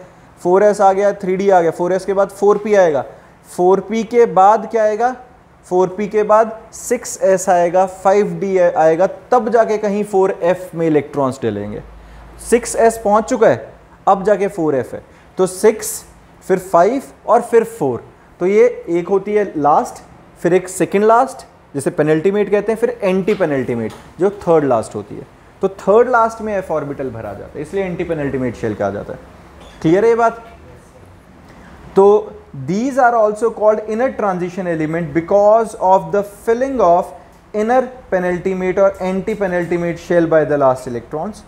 4s आ गया, 3d आ गया, 4s के बाद 4p आएगा, 4p के बाद क्या आएगा? 4p के बाद 6s आएगा, 5d आएगा, तब जाके कहीं 4f में इलेक्ट्रॉन्स डलेंगे। 6s पहुंच चुका है, अब जाके 4f है, तो 6 फिर 5 और फिर 4, तो ये एक होती है लास्ट, फिर एक सेकेंड लास्ट जिसे पेनल्टीमेट कहते हैं, फिर एंटी पेनल्टीमेट जो थर्ड लास्ट होती है। तो थर्ड लास्ट में एफ ऑर्बिटल भरा जाता है, इसलिए एंटी पेनल्टीमेट शेल कहा जाता है। क्लियर है ये बात? तो these are also called inner transition element because of the filling of inner penultimate or anti-penultimate shell by the last electrons.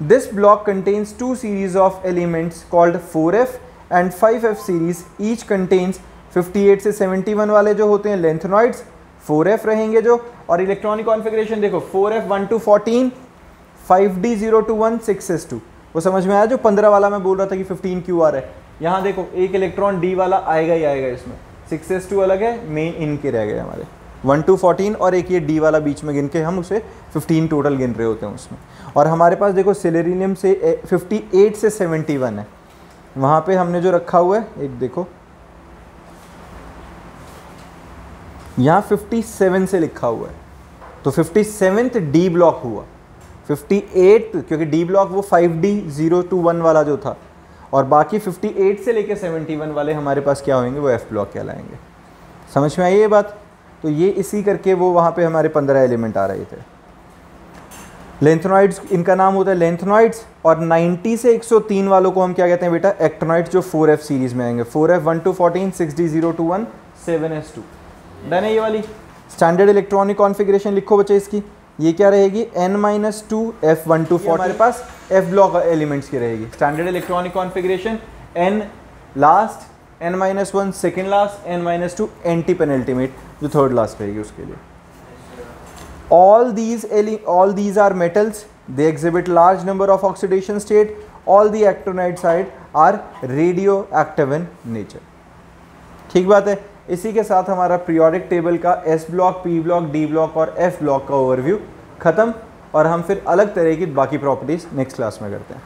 This block contains two series of elements called 4f and 5f series. Each contains 58 से 71 वाले जो होते हैं lengthenoids, 4f रहेंगे जो, और electronic configuration देखो 4f 1 to 14, 5d 0 to 1, 6s2। वो समझ में आया जो 15 वाला मैं बोल रहा था कि 15 क्यों आ रहा है? यहाँ देखो एक इलेक्ट्रॉन डी वाला आएगा ही आएगा इसमें, 6s2 अलग है, मेन इनके रह गए हमारे 1 to 14, और एक ये डी वाला बीच में गिन के हम उसे 15 टोटल गिन रहे होते हैं उसमें। और हमारे पास देखो सिलेरियम से 58 से 71 है, वहाँ पे हमने जो रखा हुआ है एक देखो यहाँ 57 से लिखा हुआ है, तो 57th डी ब्लॉक हुआ, 58 क्योंकि डी ब्लॉक वो 5d 0 to 1 वाला जो था, और बाकी 58 से लेके 71 वाले हमारे पास क्या होंगे? वो एफ ब्लॉक कहलाएंगे। समझ में आई ये बात? तो ये इसी करके वो वहाँ पे हमारे 15 एलिमेंट आ रहे थे। लेंथनॉइड्स इनका नाम होता है लेंथनॉइड्स, और 90 से 103 वालों को हम क्या कहते हैं बेटा? एक्टिनॉइड्स, जो 4f सीरीज में आएंगे। 4f 1 to 14, 6d 0 to 1, 7s2। Done है ये वाली? स्टैंडर्ड इलेक्ट्रॉनिक कॉन्फ़िगरेशन लिखो बच्चे इसकी, ये क्या रहेगी? n-2 f 1 to 14 हमारे पास एफ ब्लॉक एलिमेंट्स की रहेगी। Standard electronic configuration n last, n-1 second last, n-2 anti penultimate जो थर्ड लास्ट रहेगी उसके लिए। all these are metals, they exhibit large number of oxidation state, all the actinide side are radioactive in nature। ठीक बात है। इसी के साथ हमारा पीरियोडिक टेबल का S block, P block, D block और एफ ब्लॉक का ओवरव्यू खत्म, और हम फिर अलग तरह की बाकी प्रॉपर्टीज नेक्स्ट क्लास में करते हैं।